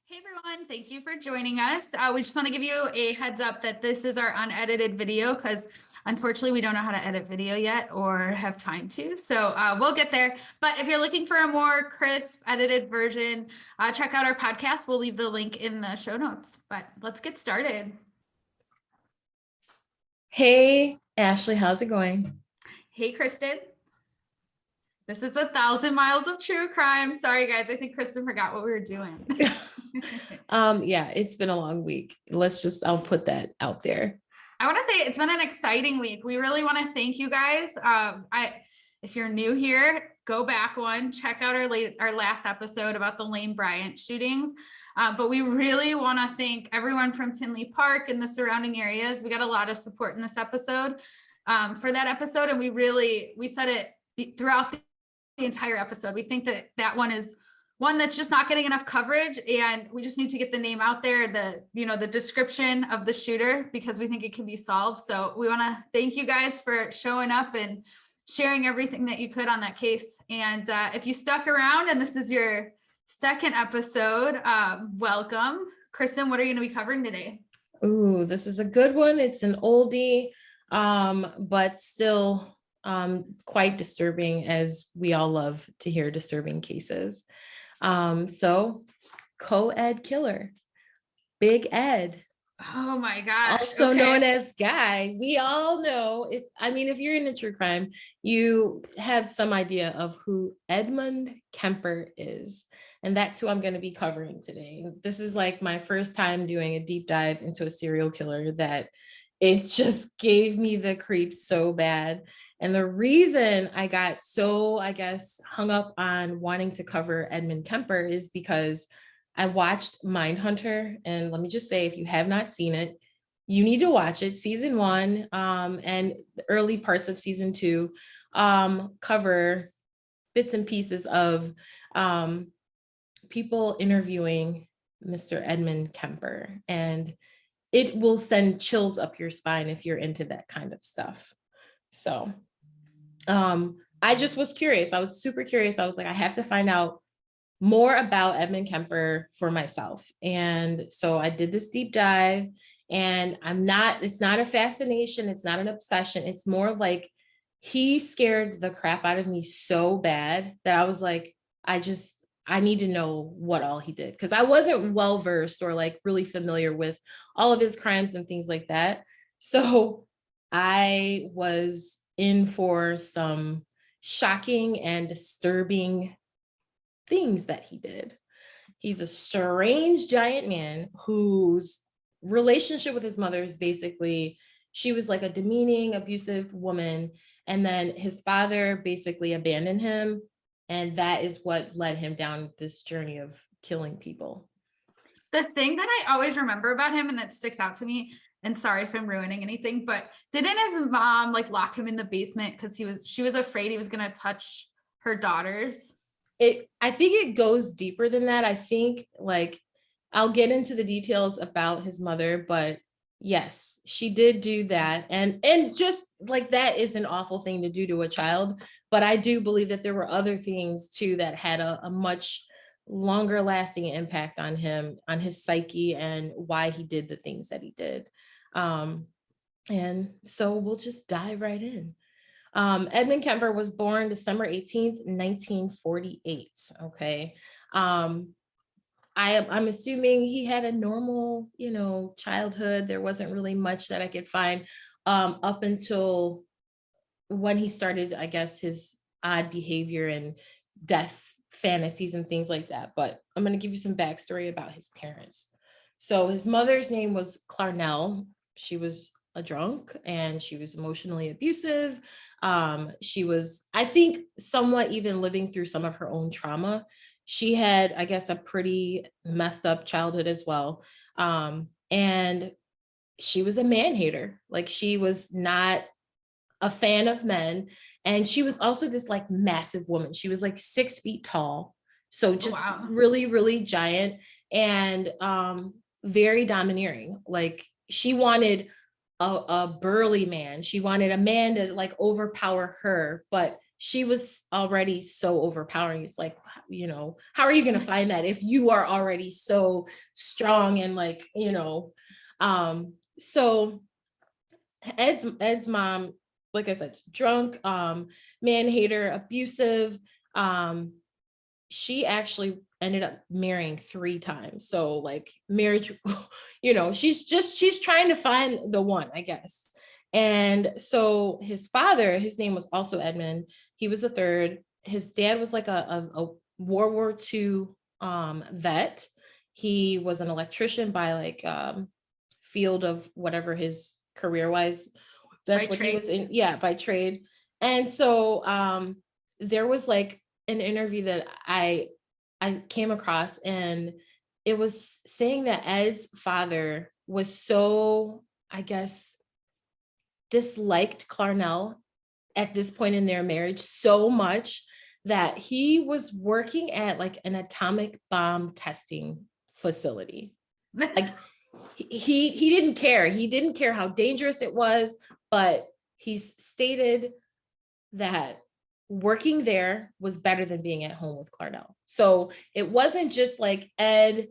Hey everyone, thank you for joining us. We just want to give you a heads up that this is our unedited video because unfortunately we don't know how to edit video yet or have time to. So we'll get there. But if you're looking for a more crisp edited version, check out our podcast. We'll leave the link in the show notes. But let's get started. Hey, Ashley, how's it going? Hey, Kristin. This is 1,000 miles of true crime. Sorry, guys. I think Kristin forgot what we were doing. Yeah, it's been a long week. I'll put that out there. I want to say it's been an exciting week. We really want to thank you guys. If you're new here, go back one, check out our last episode about the Lane Bryant shootings. But we really want to thank everyone from Tinley Park and the surrounding areas. We got a lot of support in this episode for that episode. And we said it throughout the entire episode. We think that one is one that's just not getting enough coverage, and we just need to get the name out there, the description of the shooter, because we think it can be solved. So we want to thank you guys for showing up and sharing everything that you could on that case. And if you stuck around and this is your second episode, welcome. Kristin, what are you going to be covering today? Ooh, this is a good one. It's an oldie, but still quite disturbing, as we all love to hear disturbing cases. So co-ed killer, Big Ed. Oh my gosh. Also known as Guy. We all know, if you're into true crime, you have some idea of who Edmund Kemper is. And that's who I'm going to be covering today. This is like my first time doing a deep dive into a serial killer that it just gave me the creeps so bad. And the reason I got so, hung up on wanting to cover Edmund Kemper is because I watched Mindhunter. And let me just say, if you have not seen it, you need to watch it. Season 1 and the early parts of season 2 cover bits and pieces of people interviewing Mr. Edmund Kemper. And it will send chills up your spine if you're into that kind of stuff. So I just was curious. I was super curious. I was like, I have to find out more about Edmund Kemper for myself. And so I did this deep dive, and it's not a fascination. It's not an obsession. It's more like he scared the crap out of me so bad that I was like, I need to know what all he did, because I wasn't well versed or like really familiar with all of his crimes and things like that. So I was in for some shocking and disturbing things that he did. He's a strange giant man whose relationship with his mother is basically, she was like a demeaning, abusive woman. And then his father basically abandoned him. And that is what led him down this journey of killing people. The thing that I always remember about him and that sticks out to me, and sorry if I'm ruining anything, but didn't his mom like lock him in the basement because she was afraid he was going to touch her daughters? I think it goes deeper than that. I think like I'll get into the details about his mother, but yes, she did do that. And just like that is an awful thing to do to a child. But I do believe that there were other things too that had a much longer lasting impact on him, on his psyche, and why he did the things that he did. And so we'll just dive right in. Edmund Kemper was born December 18th, 1948. Okay. I'm assuming he had a normal, childhood. There wasn't really much that I could find up until when he started, I guess, his odd behavior and death fantasies and things like that. But I'm going to give you some backstory about his parents. So his mother's name was Clarnell. She was a drunk and she was emotionally abusive. She was, I think, somewhat even living through some of her own trauma. She had, I guess, a pretty messed up childhood as well. And she was a man hater. Like, she was not a fan of men. And she was also this like massive woman. She was like 6 feet tall. So just really, really giant and very domineering. Like, she wanted a burly man. She wanted a man to like overpower her, but she was already so overpowering. It's like, you know, how are you going to find that if you are already so strong and like, you know, so Ed's mom, like I said, drunk, man hater, abusive. She actually ended up marrying 3 times. So like marriage, you know, she's trying to find the one, I guess. And so his father, his name was also Edmund. He was a third. His dad was like a World War II vet. He was an electrician by like field of whatever his career wise. That's By what trade. he was in. Yeah, by trade. And so there was like an interview that I came across, and it was saying that Ed's father was so, I guess, disliked Clarnell at this point in their marriage so much that he was working at like an atomic bomb testing facility. Like he didn't care. He didn't care how dangerous it was, but he's stated that working there was better than being at home with Clarnell. So it wasn't just like Ed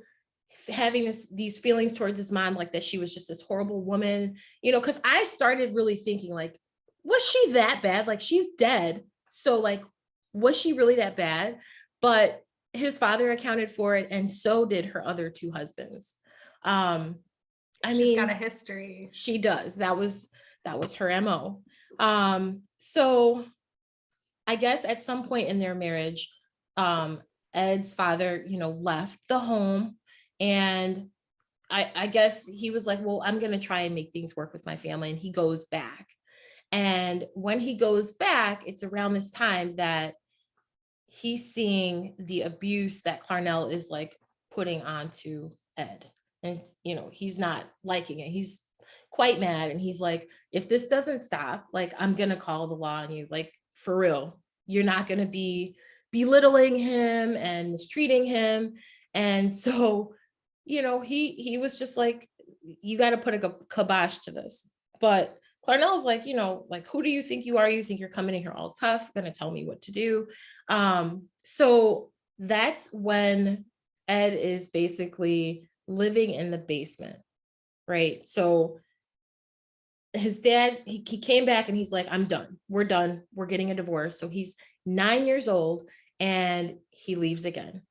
having these feelings towards his mom, like that she was just this horrible woman, you know, because I started really thinking like, was she that bad? Like she's dead. So like, was she really that bad? But his father accounted for it, and so did her other 2 husbands. She's got a history. She does. That was her MO. So I guess at some point in their marriage, Ed's father, you know, left the home, and I guess he was like, well, I'm going to try and make things work with my family. And he goes back. And when he goes back, it's around this time that he's seeing the abuse that Clarnell is like putting onto Ed. And, you know, he's not liking it. He's quite mad. And he's like, if this doesn't stop, like, I'm going to call the law on you. Like, for real, you're not going to be belittling him and mistreating him. And so, you know, he was just like, you got to put a kibosh to this. But Clarnell's like, you know, like, who do you think you are? You think you're coming in here all tough, going to tell me what to do. So that's when Ed is basically living in the basement, right? So his dad, he came back and he's like, I'm done. We're done. We're getting a divorce. So he's 9 years old and he leaves again.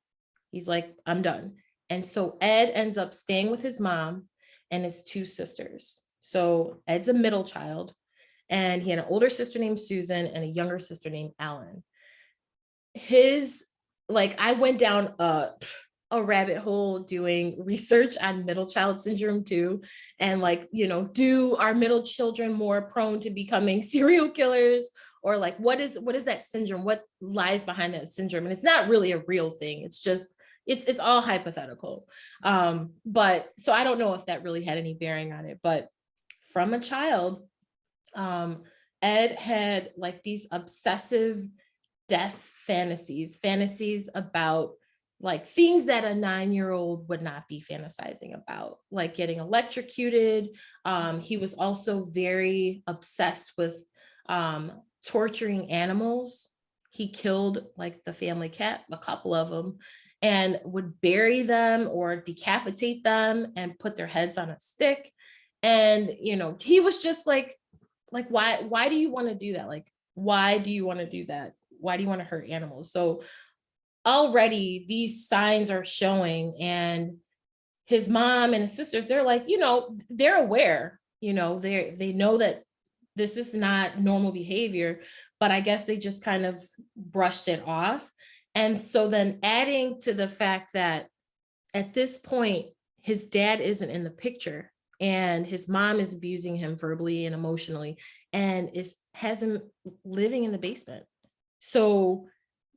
He's like, I'm done. And so Ed ends up staying with his mom and his 2 sisters. So Ed's a middle child, and he had an older sister named Susan and a younger sister named Ellen. I went down a rabbit hole doing research on middle child syndrome too. And like, you know, do our middle children more prone to becoming serial killers? Or like, what is that syndrome? What lies behind that syndrome? And it's not really a real thing. It's just, it's all hypothetical. But so I don't know if that really had any bearing on it, but from a child, Ed had like these obsessive death fantasies about like things that a 9-year-old would not be fantasizing about, like getting electrocuted. He was also very obsessed with torturing animals. He killed like the family cat, a couple of them, and would bury them or decapitate them and put their heads on a stick. And, you know, he was just like, why do you want to do that? Like, why do you want to do that? Why do you want to hurt animals? So already these signs are showing, and his mom and his sisters, they're like, you know, they're aware, you know, they know that this is not normal behavior, but I guess they just kind of brushed it off. And so then adding to the fact that at this point, his dad isn't in the picture, and his mom is abusing him verbally and emotionally, and has him living in the basement. So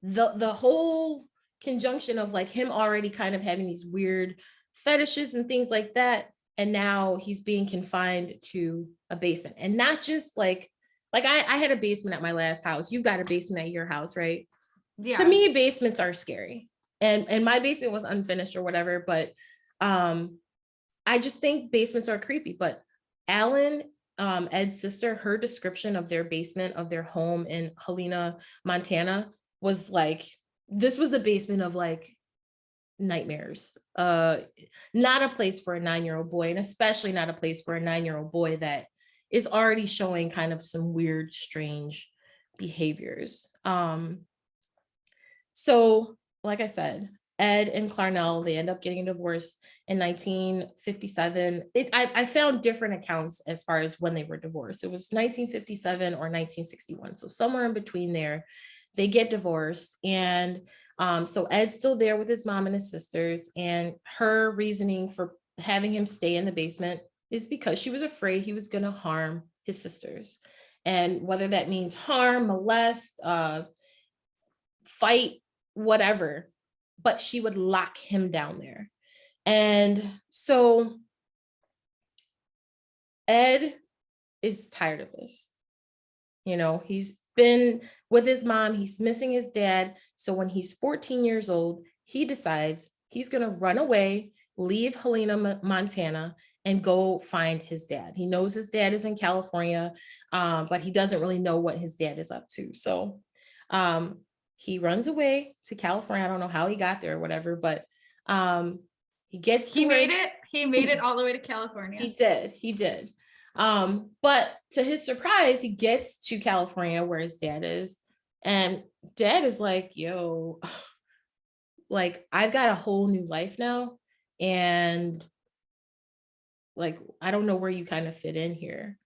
the whole conjunction of like him already kind of having these weird fetishes and things like that, and now he's being confined to a basement. And not just like I had a basement at my last house. You've got a basement at your house, right? Yeah. To me, basements are scary. And my basement was unfinished or whatever, but I just think basements are creepy. But Alan Ed's sister, her description of their basement of their home in Helena, Montana was like, this was a basement of like nightmares. Not a place for a 9-year-old boy, and especially not a place for a 9-year-old boy that is already showing kind of some weird, strange behaviors. So like I said, Ed and Clarnell, they end up getting a divorce in 1957. I found different accounts as far as when they were divorced. It was 1957 or 1961. So somewhere in between there, they get divorced. And so Ed's still there with his mom and his sisters. And her reasoning for having him stay in the basement is because she was afraid he was going to harm his sisters. And whether that means harm, molest, fight, whatever, but she would lock him down there. And so Ed is tired of this. You know, he's been with his mom, he's missing his dad. So when he's 14 years old, he decides he's going to run away, leave Helena, Montana, and go find his dad. He knows his dad is in California, but he doesn't really know what his dad is up to. So he runs away to California. I don't know how he got there or whatever, but he gets to he made it all the way to California. He did. But to his surprise, he gets to California where his dad is, and dad is like, yo, like, I've got a whole new life now. And like, I don't know where you kind of fit in here.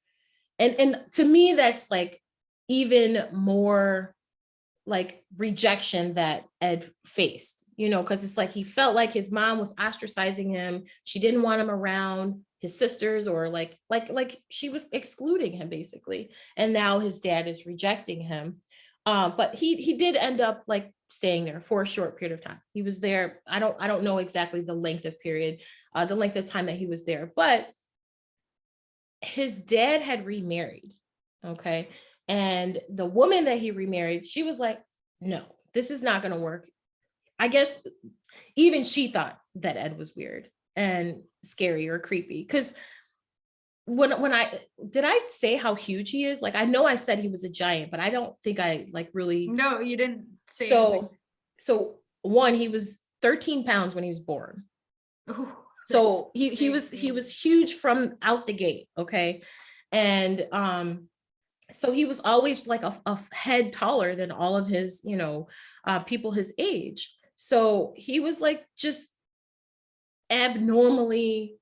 And to me, that's like even more like rejection that Ed faced, you know, because it's like he felt like his mom was ostracizing him. She didn't want him around his sisters, or like she was excluding him basically. And now his dad is rejecting him. But he did end up like staying there for a short period of time. He was there. I don't know exactly the length of time that he was there, but his dad had remarried. Okay. And the woman that he remarried, she was like, no, this is not going to work. I guess even she thought that Ed was weird and scary or creepy. Because when I say how huge he is? Like, I know I said he was a giant, but I don't think I like really. No, you didn't say. So one, he was 13 pounds when he was born. Ooh, so he was huge from out the gate. Okay. And so he was always like a head taller than all of his, you know, people his age. So he was like just abnormally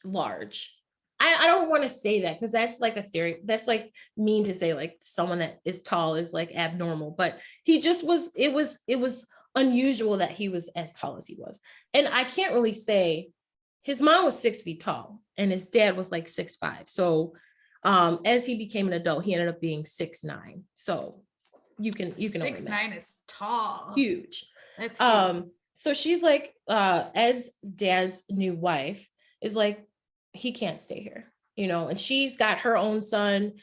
large. I don't want to say that because that's like that's like mean to say, like someone that is tall is like abnormal, but he just was, it was unusual that he was as tall as he was. And I can't really say, his mom was 6 feet tall and his dad was like 6'5". So as he became an adult, he ended up being 6'9". So you can 6'9" is tall. Huge. That's huge. So she's like, Ed's dad's new wife is like, he can't stay here, you know, and she's got her own son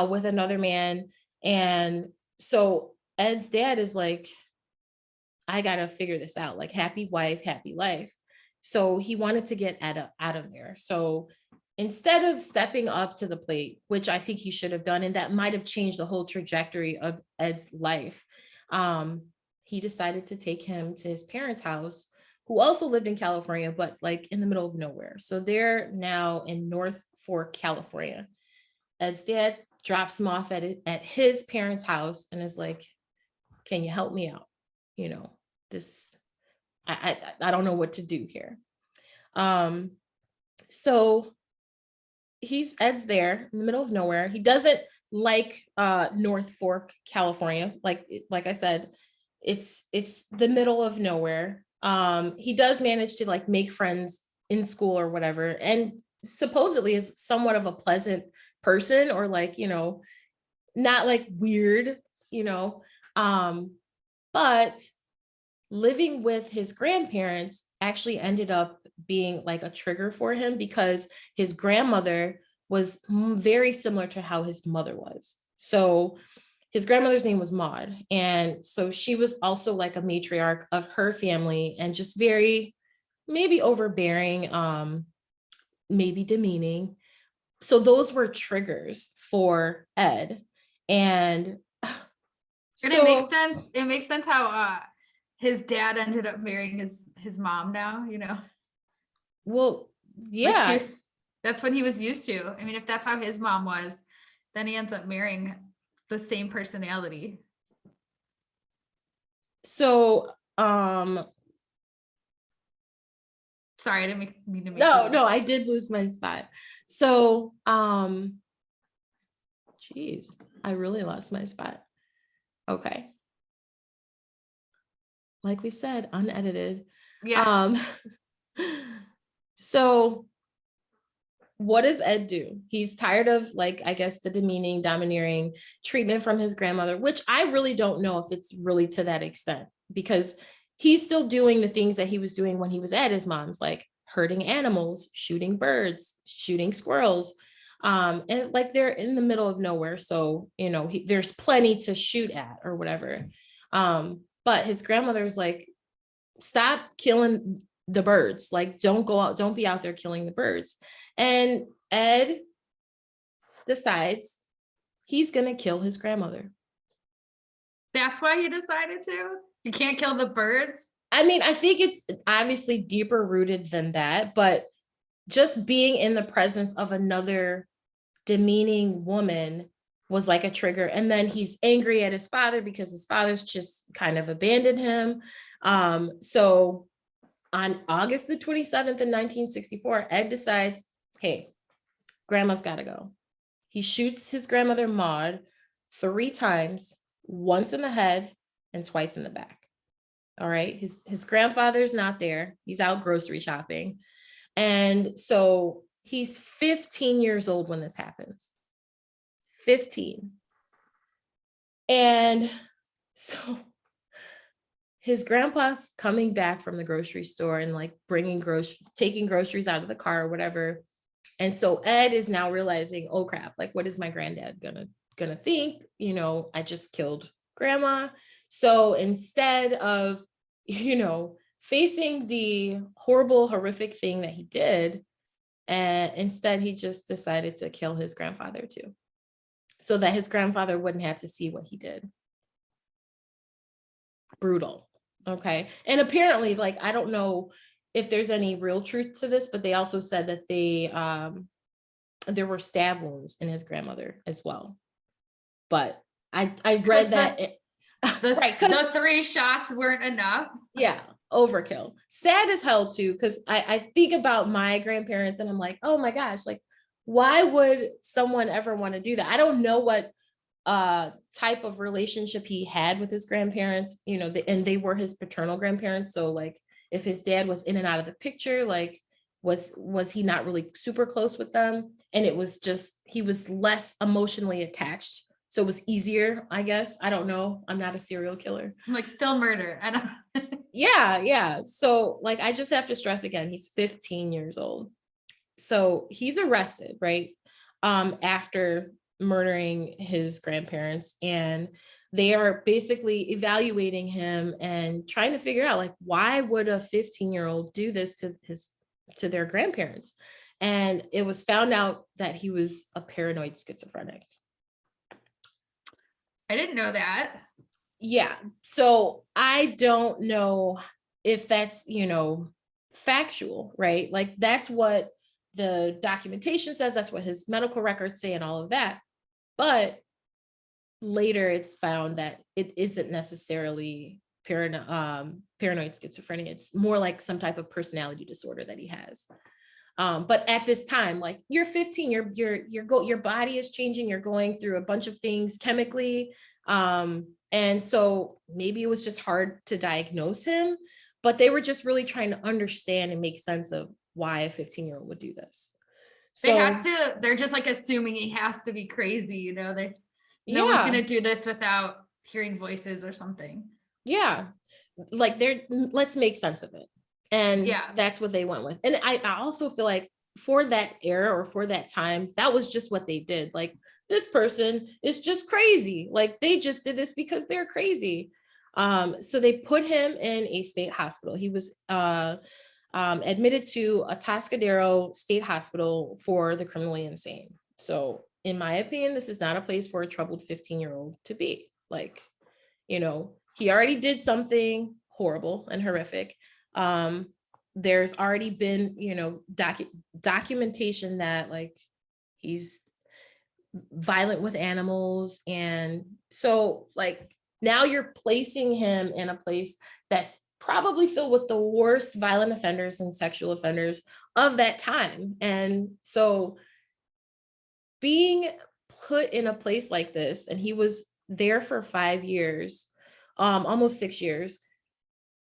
with another man. And so Ed's dad is like, I gotta figure this out, like happy wife, happy life. So he wanted to get Ed out of there. So instead of stepping up to the plate, which I think he should have done, and that might have changed the whole trajectory of Ed's life, he decided to take him to his parents' house, who also lived in California, but like in the middle of nowhere. So they're now in North Fork, California. Ed's dad drops him off at his parents' house and is like, can you help me out? You know, this, I don't know what to do here. So Ed's there in the middle of nowhere. He doesn't like North Fork, California. Like I said, it's the middle of nowhere. He does manage to like make friends in school or whatever, and supposedly is somewhat of a pleasant person, or like, you know, not like weird, you know, but living with his grandparents actually ended up being like a trigger for him, because his grandmother was very similar to how his mother was. So his grandmother's name was Maud. And so she was also like a matriarch of her family, and just very maybe overbearing, maybe demeaning. so those were triggers for Ed. And it makes so, sense. It makes sense how his dad ended up marrying his mom now, well, like yeah. that's what he was used to. I mean, if that's how his mom was, then he ends up marrying the same personality. So, sorry, I didn't mean to make no, I did lose my spot. So, geez, I really lost my spot. Okay. Like we said, unedited. Yeah. So what does Ed do? He's tired of, like, I guess, the demeaning, domineering treatment from his grandmother, which I really don't know if it's really to that extent, because he's still doing the things that he was doing when he was at his mom's, like herding animals, shooting birds, shooting squirrels. And like they're in the middle of nowhere. So, there's plenty to shoot at or whatever. But his grandmother's like, stop killing the birds. Like, don't go out, don't be out there killing the birds. And Ed decides he's going to kill his grandmother. That's why he decided to? You can't kill the birds? I mean, I think it's obviously deeper rooted than that, but just being in the presence of another demeaning woman was like a trigger. And then he's angry at his father because his father's just kind of abandoned him. So on August the 27th in 1964, Ed decides, hey, grandma's got to go. He shoots his grandmother, Maud, 3 times, once in the head and twice in the back. All right. His grandfather's not there. He's out grocery shopping. And so he's 15 years old when this happens. 15. And so his grandpa's coming back from the grocery store and like taking groceries out of the car or whatever. And so Ed is now realizing, oh crap, like what is my granddad gonna think? I just killed grandma. So instead of, facing the horrible, horrific thing that he did, and instead he just decided to kill his grandfather too, so that his grandfather wouldn't have to see what he did. Brutal. Okay. And apparently, like, I don't know if there's any real truth to this, but they also said that there were stab wounds in his grandmother as well. But I read that right, the 3 shots weren't enough. Yeah, overkill. Sad as hell too, because I think about my grandparents and I'm like, oh my gosh, like, why would someone ever want to do that? I don't know what type of relationship he had with his grandparents, and they were his paternal grandparents. So like, if his dad was in and out of the picture, like, was he not really super close with them? And it was just, he was less emotionally attached. So it was easier, I guess. I don't know. I'm not a serial killer. I'm like, still murder. I don't. Yeah. So like, I just have to stress again, he's 15 years old. So he's arrested, right? After murdering his grandparents, and they are basically evaluating him and trying to figure out, like, why would a 15-year-old do this to their grandparents? And it was found out that he was a paranoid schizophrenic. I didn't know that. Yeah. So I don't know if that's, factual, right? Like, that's what the documentation says, that's what his medical records say and all of that. But later it's found that it isn't necessarily paranoid schizophrenia. It's more like some type of personality disorder that he has. But at this time, like, you're 15, your body is changing, you're going through a bunch of things chemically. And so maybe it was just hard to diagnose him, but they were just really trying to understand and make sense of why a 15-year-old would do this. So they're just like assuming he has to be crazy, no one's going to do this without hearing voices or something. Yeah. Like, let's make sense of it. And that's what they went with. And I also feel like for that era or for that time, that was just what they did. Like, this person is just crazy. Like, they just did this because they're crazy. So they put him in a state hospital. He was admitted to a Atascadero State Hospital for the criminally insane. So in my opinion, this is not a place for a troubled 15-year-old to be. Like, you know, he already did something horrible and horrific. There's already been, you know, documentation that like he's violent with animals. And so like now you're placing him in a place that's probably filled with the worst violent offenders and sexual offenders of that time. And so being put in a place like this, and he was there for 5 years, almost 6 years,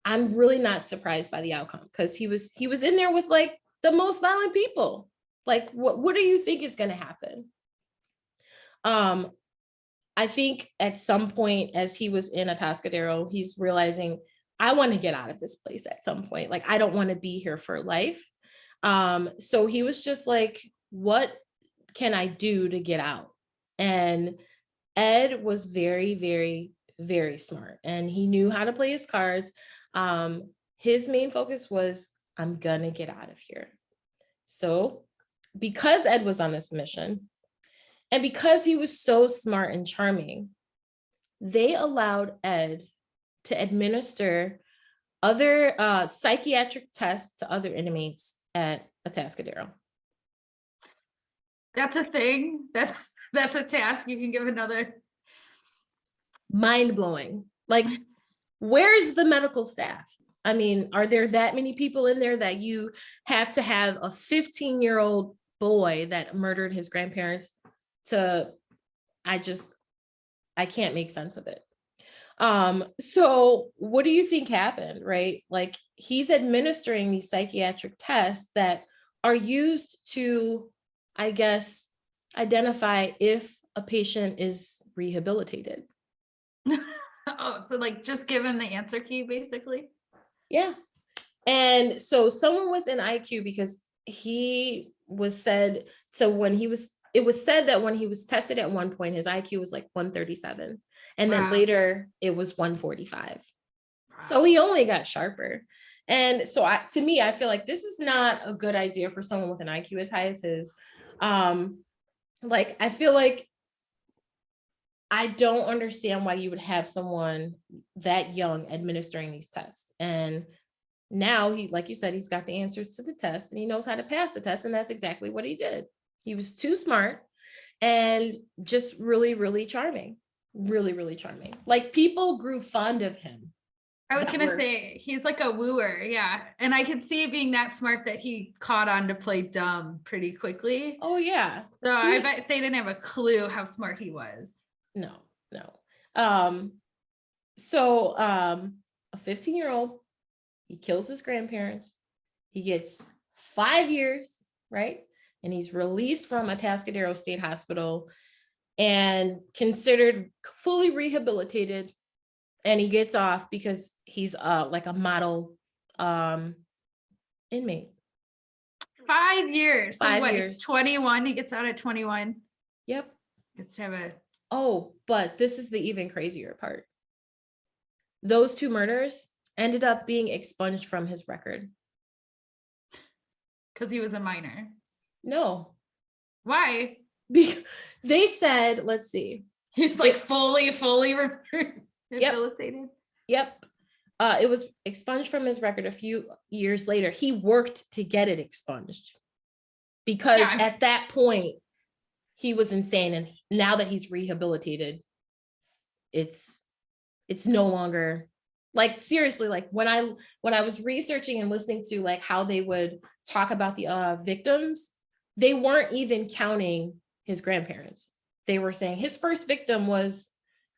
I'm really not surprised by the outcome, because he was in there with like the most violent people. Like, what do you think is going to happen? I think at some point as he was in Atascadero, he's realizing, I want to get out of this place at some point. Like, I don't want to be here for life. So he was just like, what can I do to get out? And Ed was very, very, very smart, and he knew how to play his cards. His main focus was, I'm gonna get out of here. So because Ed was on this mission, and because he was so smart and charming, they allowed Ed to administer other psychiatric tests to other inmates at Atascadero. That's a thing. That's a task you can give another. Mind-blowing. Like, where's the medical staff? I mean, are there that many people in there that you have to have a 15-year-old boy that murdered his grandparents to, I can't make sense of it. So what do you think happened, right? Like, he's administering these psychiatric tests that are used to, I guess, identify if a patient is rehabilitated. Oh, so like just give him the answer key, basically. Yeah. And so someone with an IQ, because he was said, so it was said that when he was tested at one point, his IQ was like 137. And then later it was 145. So he only got sharper. And so to me, I feel like this is not a good idea for someone with an IQ as high as his. Like, I feel like I don't understand why you would have someone that young administering these tests. And now he, like you said, he's got the answers to the test and he knows how to pass the test. And that's exactly what he did. He was too smart and just really, really charming. Really, really charming. Like, people grew fond of him. I was going to say, he's like a wooer. Yeah. And I could see being that smart that he caught on to play dumb pretty quickly. Oh, yeah. So I bet they didn't have a clue how smart he was. No. So a 15-year-old, he kills his grandparents. He gets 5 years, right? And he's released from Atascadero State Hospital and considered fully rehabilitated. And he gets off because he's like a model inmate. 5 years. So 5 years. He's 21. He gets out at 21. Yep. Gets to have a. Oh, but this is the even crazier part. Those 2 murders ended up being expunged from his record. Because he was a minor. No. Why? Because they said, let's see. He's like fully rehabilitated. Yep. It was expunged from his record a few years later. He worked to get it expunged because at that point he was insane. And now that he's rehabilitated, it's no longer, like, seriously, like when I was researching and listening to like how they would talk about the victims, they weren't even counting his grandparents. They were saying his first victim was,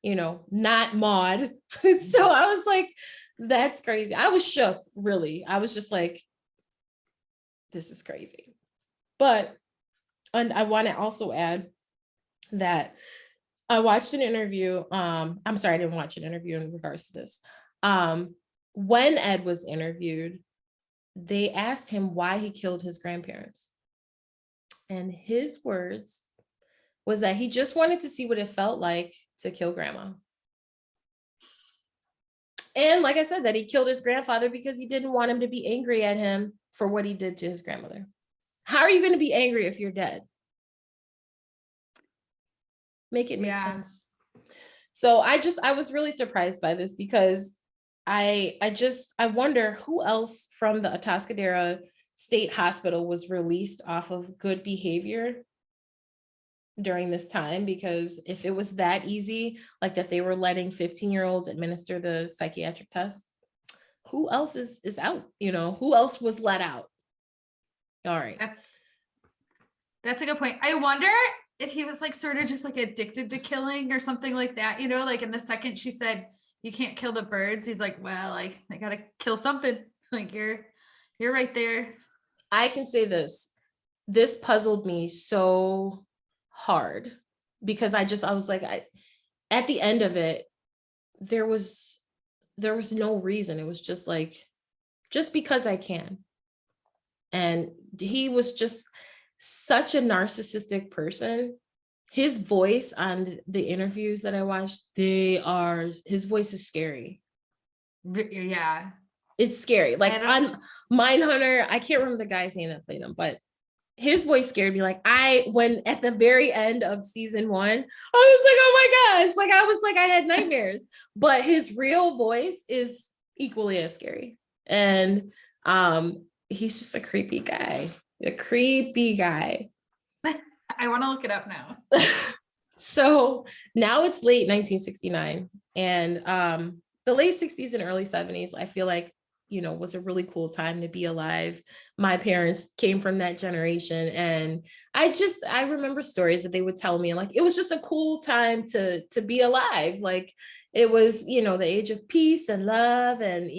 not Maud. So I was like, that's crazy. I was shook, really. I was just like, this is crazy. And I want to also add that I watched an interview. I'm sorry, I didn't watch an interview in regards to this. When Ed was interviewed, they asked him why he killed his grandparents. And his words was that he just wanted to see what it felt like to kill grandma. And like I said, that he killed his grandfather because he didn't want him to be angry at him for what he did to his grandmother. How are you going to be angry if you're dead? Make it make sense. So I was really surprised by this because I wonder who else from the Atascadero State Hospital was released off of good behavior during this time, because if it was that easy, like that they were letting 15-year-olds administer the psychiatric test, who else is out? Who else was let out? All right. That's a good point. I wonder if he was like sort of just like addicted to killing or something like that, like in the second she said, you can't kill the birds, he's like, well, like I gotta kill something. Like you're right there. I can say this puzzled me so hard because I was like, at the end of it, there was no reason. It was just like, just because I can. And he was just such a narcissistic person. His voice on the interviews that I watched, his voice is scary. Yeah. It's scary. Like on Mindhunter, I can't remember the guy's name that played him, but his voice scared me. Like when at the very end of season 1, I was like, oh my gosh. Like I was like, I had nightmares, but his real voice is equally as scary. And he's just a creepy guy. I want to look it up now. So now it's late 1969, and the late 60s and early 70s, I feel like, was a really cool time to be alive. My parents came from that generation, and I remember stories that they would tell me, and like, it was just a cool time to be alive. Like it was, the age of peace and love, and,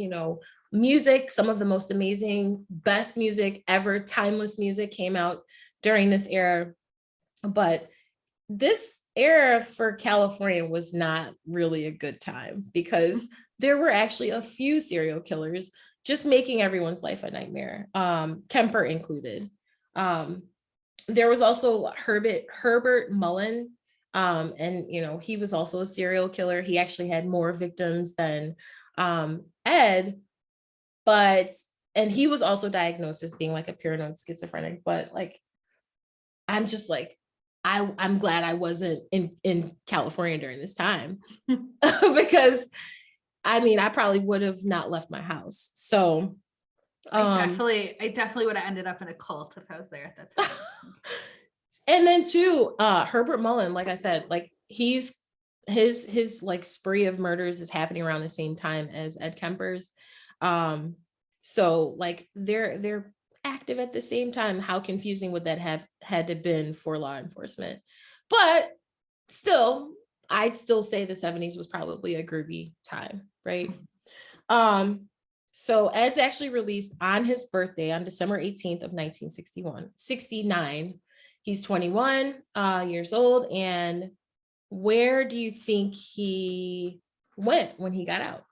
music, some of the most amazing, best music ever, timeless music came out during this era. But this era for California was not really a good time because there were actually a few serial killers just making everyone's life a nightmare, Kemper included. There was also Herbert Mullen, and he was also a serial killer. He actually had more victims than Ed, and he was also diagnosed as being like a paranoid schizophrenic. But like, I'm just like, I'm glad I wasn't in California during this time because I probably would have not left my house. So I definitely would have ended up in a cult if I was there at that time. And then too, Herbert Mullen, like I said, like his like spree of murders is happening around the same time as Ed Kemper's. So like they're active at the same time. How confusing would that have had to been for law enforcement? But still, I'd still say the 70s was probably a groovy time, right? So Ed's actually released on his birthday on December 18th of 1969. He's 21 years old. And where do you think he went when he got out?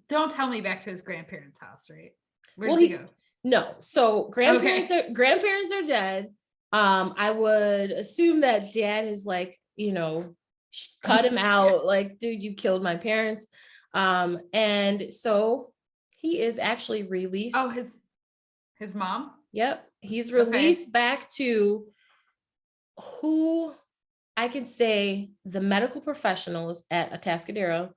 Don't tell me back to his grandparents' house, right? Where does he go? No. So grandparents are dead. I would assume that dad is like, cut him out. Like, dude, you killed my parents. And so he is actually released. Oh, his mom? Yep. He's released back to who I can say the medical professionals at Atascadero.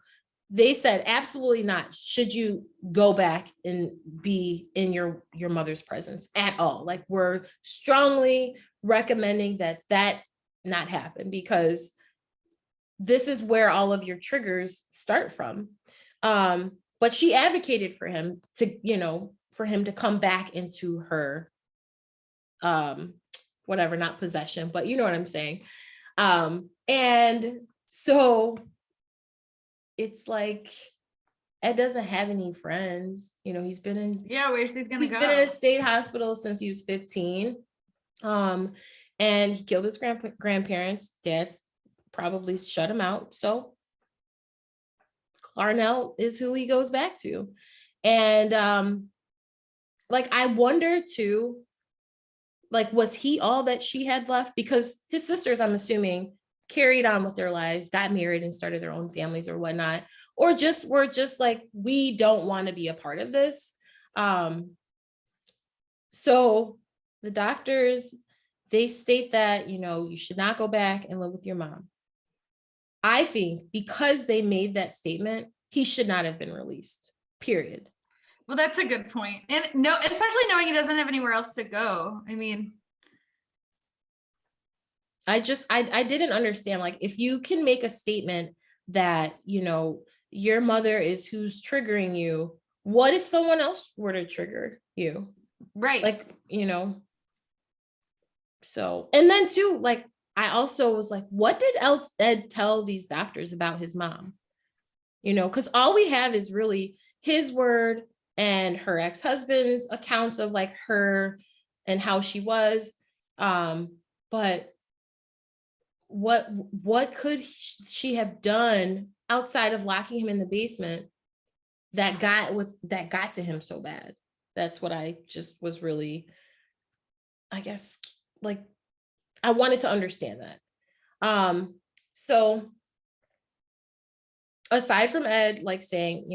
They said, absolutely not. Should you go back and be in your mother's presence at all? Like, we're strongly recommending that not happen, because this is where all of your triggers start from. But she advocated for him to come back into her, whatever, not possession, but you know what I'm saying. And so it's like, Ed doesn't have any friends. He's been in. Yeah, where's he gonna go? He's been in a state hospital since he was 15. And he killed his grandparents. Dad's probably shut him out. So Clarnell is who he goes back to. And like, I wonder too, like, was he all that she had left? Because his sisters, I'm assuming, carried on with their lives, got married and started their own families or whatnot, or were just like, we don't want to be a part of this. So the doctors, they state that, you should not go back and live with your mom. I think because they made that statement, he should not have been released, period. Well, that's a good point. And no, especially knowing he doesn't have anywhere else to go. I mean, I didn't understand, like, if you can make a statement that, your mother is who's triggering you, what if someone else were to trigger you? right. Like, so, and then too, like, I also was like, what did Ed tell these doctors about his mom? Because all we have is really his word and her ex-husband's accounts of like her and how she was. But what could she have done outside of locking him in the basement that got to him so bad? That's what I just was really, I guess, like, I wanted to understand that. So aside from Ed, like, saying,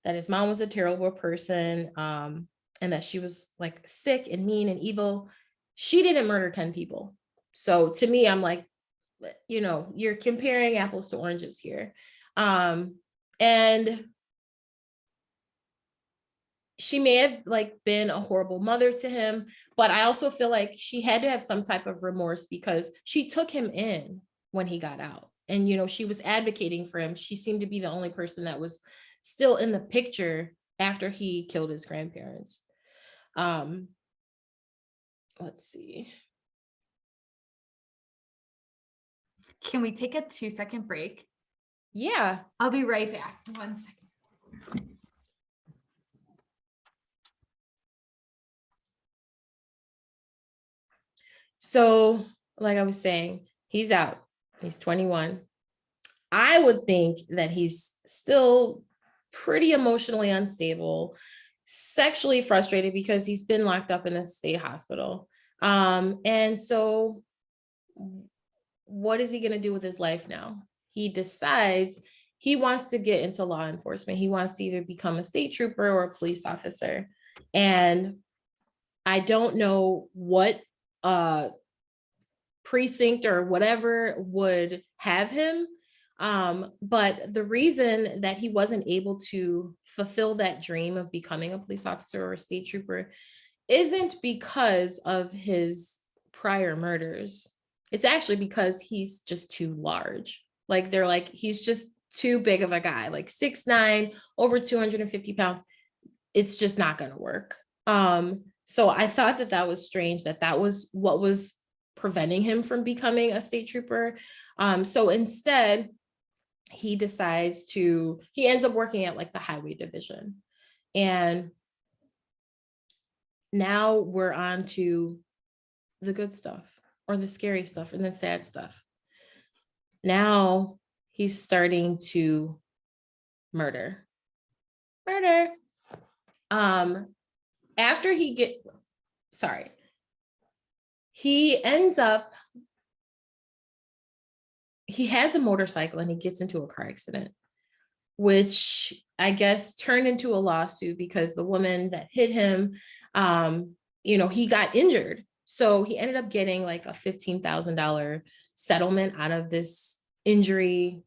that his mom was a terrible person, and that she was like sick and mean and evil, she didn't murder 10 people. So to me, I'm like, you're comparing apples to oranges here. And she may have like been a horrible mother to him, but I also feel like she had to have some type of remorse because she took him in when he got out, and she was advocating for him. She seemed to be the only person that was still in the picture after he killed his grandparents. Let's see. Can we take a 2-second break? Yeah. I'll be right back. 1 second. So, like I was saying, he's out. He's 21. I would think that he's still pretty emotionally unstable, sexually frustrated because he's been locked up in a state hospital. And so what is he going to do with his life now? He decides he wants to get into law enforcement. He wants to either become a state trooper or a police officer. And I don't know what precinct or whatever would have him. But the reason that he wasn't able to fulfill that dream of becoming a police officer or a state trooper isn't because of his prior murders. It's actually because he's just too large. Like, they're like, he's just too big of a guy, like 6'9", over 250 pounds. It's just not going to work. So I thought that was strange, that was what was preventing him from becoming a state trooper. So instead, he ends up working at like the highway division. And now we're on to the good stuff, or the scary stuff, and the sad stuff. Now he's starting to murder. After he ends up, he has a motorcycle and he gets into a car accident, which I guess turned into a lawsuit because the woman that hit him, he got injured. So he ended up getting like a $15,000 settlement out of this injury,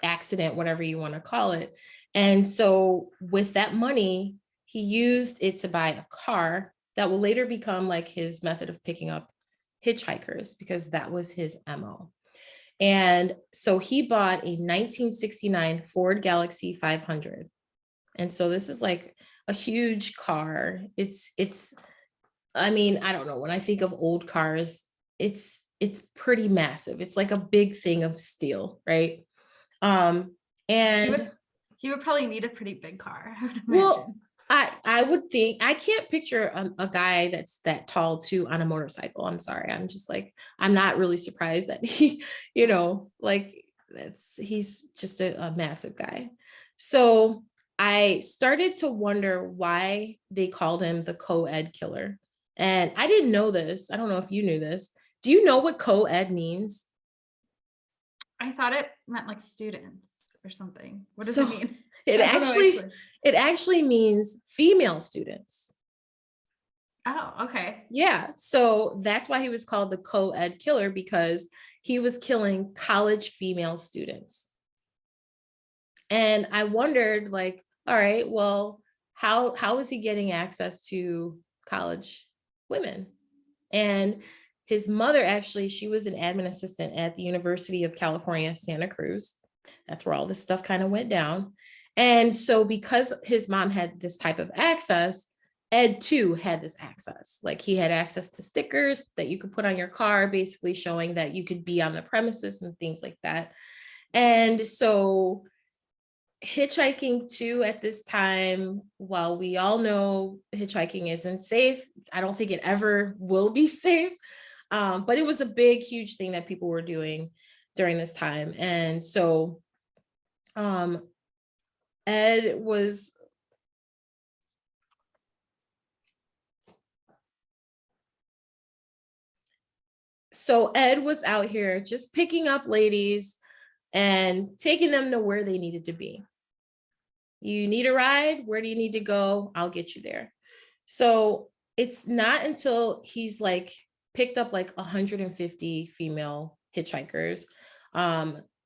accident, whatever you want to call it. And so with that money, he used it to buy a car that will later become like his method of picking up hitchhikers, because that was his MO. And so he bought a 1969 Ford Galaxie 500. And so this is like a huge car. It's, I mean, I don't know. When I think of old cars, it's pretty massive. It's like a big thing of steel, right? And he would probably need a pretty big car, I would imagine. Well, I would think, I can't picture a guy that's that tall too on a motorcycle. I'm sorry. I'm just like, I'm not really surprised that he, like he's just a massive guy. So I started to wonder why they called him the co-ed killer. And I didn't know this. I don't know if you knew this. Do you know what co-ed means? I thought it meant like students or something. What does it mean? It I don't know, actually, it actually means female students. Oh, okay. Yeah. So that's why he was called the co-ed killer, because he was killing college female students. And I wondered, like, all right, well, how is he getting access to college women? And his mother, actually, she was an admin assistant at the University of California, Santa Cruz. That's where all this stuff kind of went down. And so because his mom had this type of access, Ed too had this access. Like, he had access to stickers that you could put on your car, basically showing that you could be on the premises and things like that. And so hitchhiking too at this time, while we all know hitchhiking isn't safe, I don't think it ever will be safe. But it was a big, huge thing that people were doing during this time. And so Ed was out here just picking up ladies and taking them to where they needed to be. You need a ride? Where do you need to go? I'll get you there. So it's not until he's like picked up like 150 female hitchhikers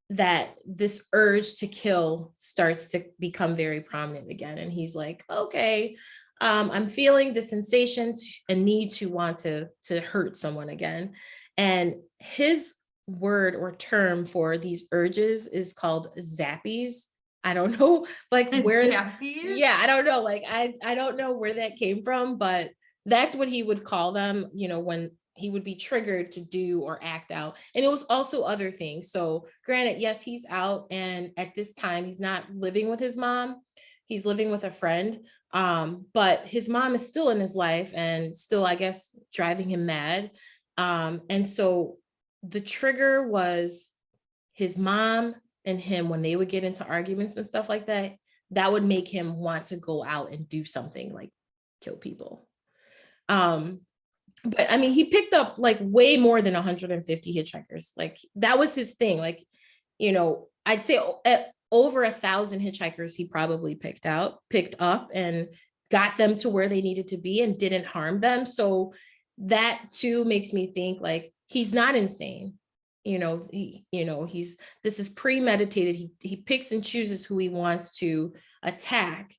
that this urge to kill starts to become very prominent again. And he's like, okay, I'm feeling the sensation and need to want to hurt someone again. And his word or term for these urges is called zappies. I don't know, like where, yeah, I don't know. Like, I don't know where that came from, but that's what he would call them, you know, when he would be triggered to do or act out. And it was also other things. So granted, yes, he's out. And at this time, he's not living with his mom. He's living with a friend. But his mom is still in his life and still, I guess, driving him mad. And so the trigger was his mom and him, when they would get into arguments and stuff like that, that would make him want to go out and do something like kill people. But I mean, he picked up like way more than 150 hitchhikers. Like, that was his thing. Like, you know, I'd say at over 1,000 hitchhikers he probably picked up and got them to where they needed to be and didn't harm them. So that too makes me think like he's not insane. This is premeditated. He picks and chooses who he wants to attack.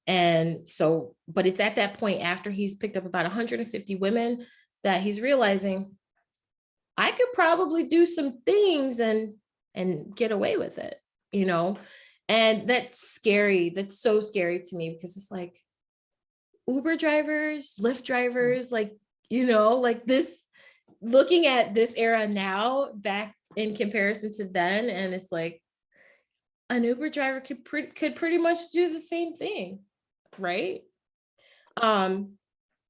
And so, but it's at that point after he's picked up about 150 women that he's realizing, I could probably do some things and get away with it, you know? And that's scary. That's so scary to me, because it's like Uber drivers, Lyft drivers, like, you know, like this, looking at this era now back in comparison to then, and it's like an Uber driver could pretty much do the same thing, right?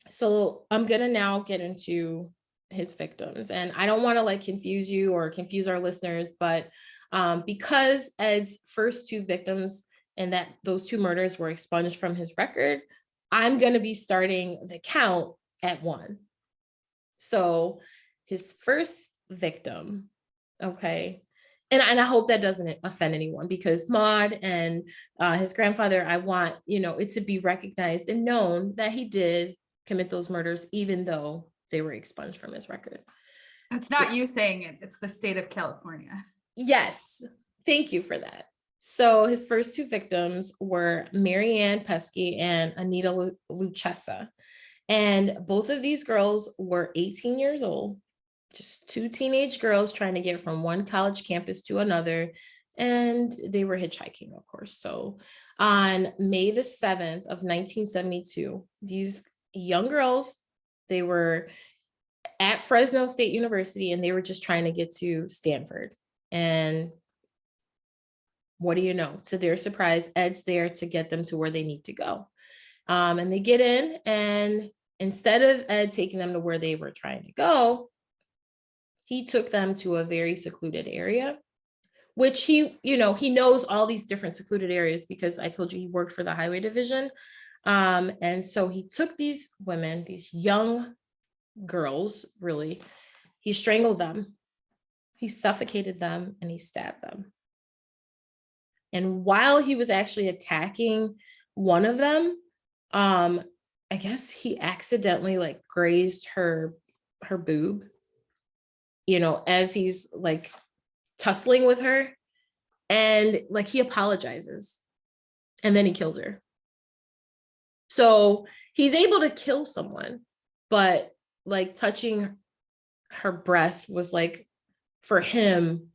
So I'm gonna now get into his victims, and I don't want to like confuse you or confuse our listeners, but because Ed's first two victims and that those two murders were expunged from his record, I'm gonna be starting the count at 1. So his first victim, okay, and I hope that doesn't offend anyone, because Maud and his grandfather, I want, you know, it to be recognized and known that he did commit those murders, even though they were expunged from his record. It's not you saying it, it's the state of California. Yes, thank you for that. So his first two victims were Mary Ann Pesky and Anita Lucchesa. And both of these girls were 18 years old, just two teenage girls trying to get from one college campus to another. And they were hitchhiking, of course. So on May the 7th of 1972, these young girls, they were at Fresno State University and they were just trying to get to Stanford. And what do you know? To their surprise, Ed's there to get them to where they need to go. And they get in, and instead of Ed taking them to where they were trying to go, he took them to a very secluded area, which he knows all these different secluded areas because I told you he worked for the highway division. And so he took these women, these young girls, really, he strangled them, he suffocated them, and he stabbed them. And while he was actually attacking one of them, I guess he accidentally like grazed her boob, as he's like tussling with her, and like he apologizes and then he kills her. So he's able to kill someone, but like touching her breast was like, for him,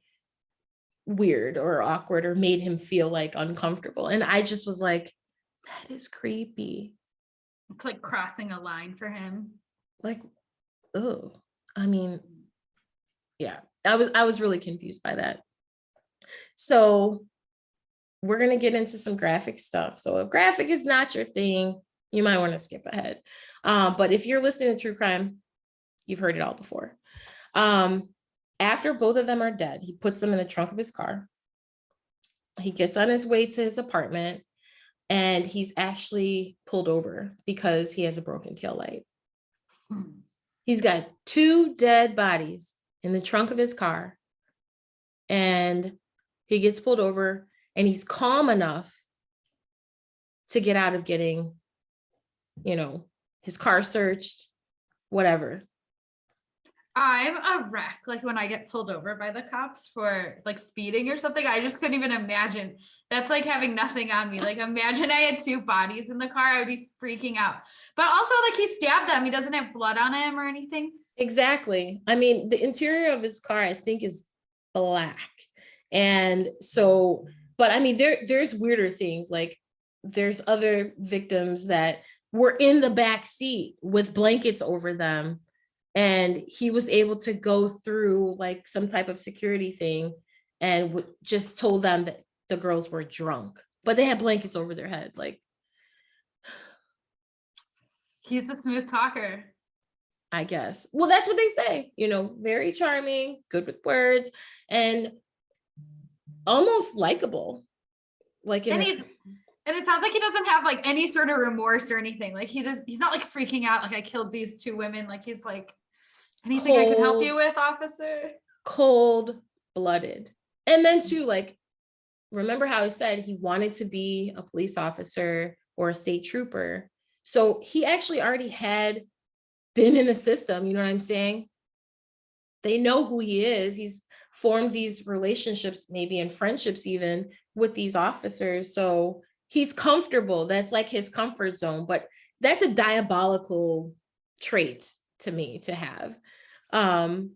weird or awkward, or made him feel like uncomfortable. And I just was like, that is creepy. It's like crossing a line for him. Like, oh, I mean, yeah, I was really confused by that. So we're going to get into some graphic stuff. So if graphic is not your thing, you might want to skip ahead. But if you're listening to true crime, you've heard it all before. After both of them are dead, he puts them in the trunk of his car. He gets on his way to his apartment, and he's actually pulled over because he has a broken tail light. He's got 2 dead bodies in the trunk of his car, and he gets pulled over, and he's calm enough to get out of getting, his car searched, whatever. I'm a wreck. Like when I get pulled over by the cops for like speeding or something, I just couldn't even imagine. That's like having nothing on me. Like imagine I had 2 bodies in the car, I would be freaking out. But also like he stabbed them. He doesn't have blood on him or anything. Exactly. I mean, the interior of his car, I think, is black. And so, but I mean, there's weirder things. Like there's other victims that were in the back seat with blankets over them, and he was able to go through like some type of security thing and just told them that the girls were drunk, but they had blankets over their heads. Like, he's a smooth talker, I guess. Well, that's what they say, very charming, good with words, and almost likable. Like, and it sounds like he doesn't have like any sort of remorse or anything. Like he's not like freaking out like I killed these 2 women. Like he's like, anything I can help you with, officer? Cold-blooded. And then too, like, remember how he said he wanted to be a police officer or a state trooper. So he actually already had been in the system, you know what I'm saying? They know who he is. He's formed these relationships, maybe in friendships even, with these officers. So he's comfortable. That's like his comfort zone. But that's a diabolical trait to me to have. I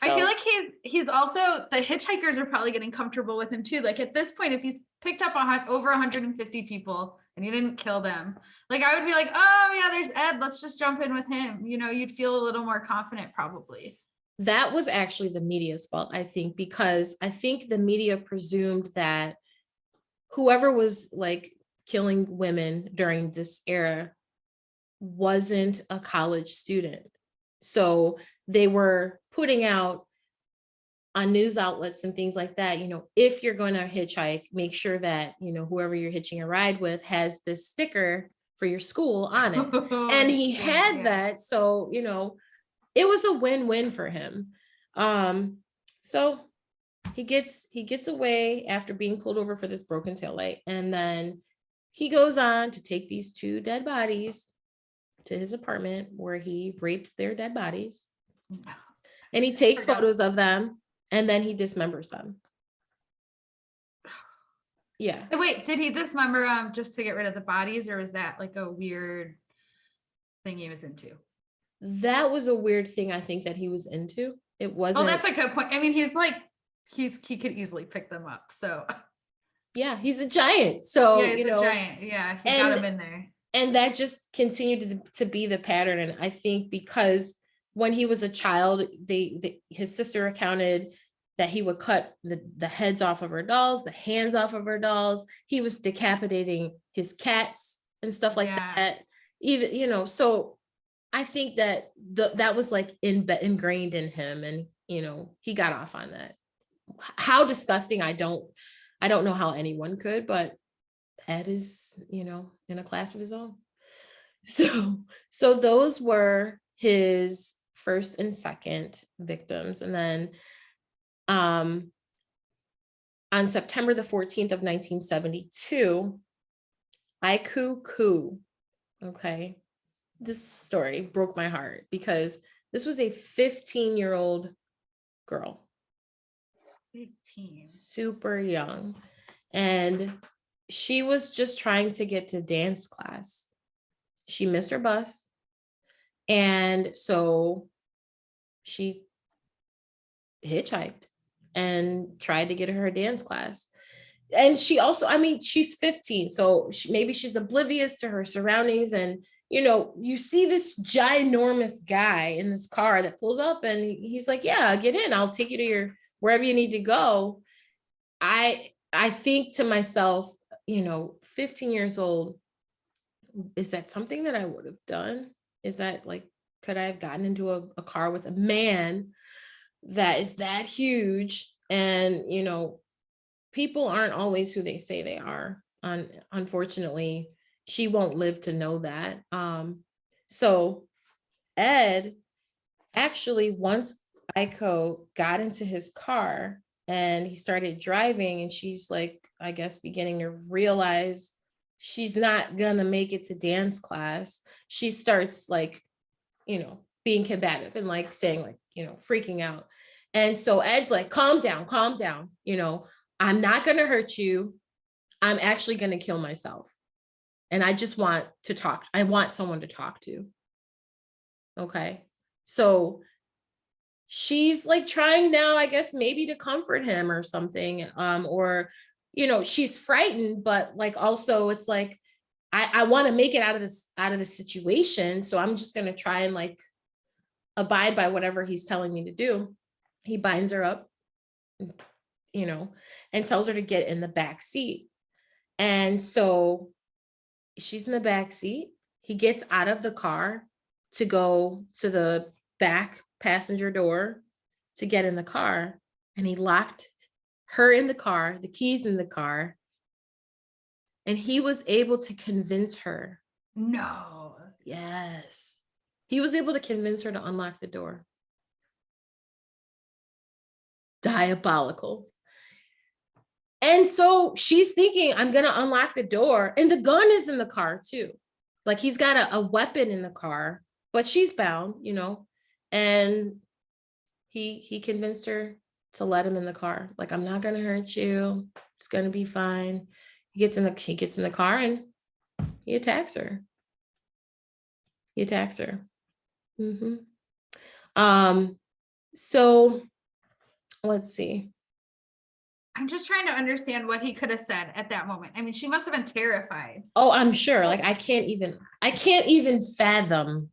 feel like he's also, the hitchhikers are probably getting comfortable with him too. Like at this point, if he's picked up over 150 people and he didn't kill them, like I would be like, oh yeah, there's Ed, let's just jump in with him. You'd feel a little more confident probably. That was actually the media's fault, I think, because I think the media presumed that whoever was like killing women during this era wasn't a college student. So they were putting out on news outlets and things like that, if you're going to hitchhike, make sure that, whoever you're hitching a ride with has this sticker for your school on it. And he had that. So, it was a win-win for him. So he gets away after being pulled over for this broken taillight. And then he goes on to take these 2 dead bodies to his apartment where he rapes their dead bodies. And he takes photos of them, and then he dismembers them. Yeah. Wait, did he dismember them just to get rid of the bodies, or was that like a weird thing he was into? That was a weird thing I think that he was into. It wasn't. Oh, that's a good point. I mean, he could easily pick them up. So yeah, he's a giant. So yeah, he's a giant. Yeah, he got him in there. And that just continued to be the pattern. And I think because when he was a child, his sister recounted that he would cut the heads off of her dolls, the hands off of her dolls. He was decapitating his cats and stuff like that. Even, so I think that that was like ingrained in him, and, he got off on that. How disgusting. I don't know how anyone could, but Ed is, in a class of his own. So those were his first and second victims. And then on September the 14th of 1972, Aiku Ku, okay, this story broke my heart because this was a 15-year-old girl. 15. Super young. And she was just trying to get to dance class. She missed her bus. And so she hitchhiked and tried to get her dance class. And she also, I mean, she's 15, so maybe she's oblivious to her surroundings. And, you know, you see this ginormous guy in this car that pulls up and he's like, yeah, get in. I'll take you to wherever you need to go. I think to myself, you know, 15 years old, is that something that I would have done? Is that like, could I have gotten into a car with a man that is that huge? And, you know, people aren't always who they say they are. Unfortunately, she won't live to know that. So Ed actually, once Aiko got into his car and he started driving, and she's like, I guess, beginning to realize she's not gonna make it to dance class, she starts like, you know, being combative and like saying like, you know, freaking out. And so Ed's like, calm down, you know, I'm not gonna hurt you. I'm actually gonna kill myself. And I just want to talk. I want someone to talk to. Okay. So she's like trying now, I guess, maybe to comfort him or something. Or, you know, she's frightened, but like also it's like, I want to make it out of this situation. So I'm just gonna try and like abide by whatever he's telling me to do. He binds her up, you know, and tells her to get in the back seat. And so she's in the back seat. He gets out of the car to go to the back passenger door to get in the car. And he locked her in the car, the keys in the car. And he was able to convince her. No. Yes. He was able to convince her to unlock the door. Diabolical. And so she's thinking, I'm going to unlock the door. And the gun is in the car too. Like he's got a weapon in the car, but she's bound, you know, and he convinced her to let him in the car. Like, I'm not going to hurt you. It's going to be fine. He gets in the car and he attacks her. Mm-hmm. So let's see. I'm just trying to understand what he could have said at that moment. I mean, she must have been terrified. Oh, I'm sure. Like, I can't even fathom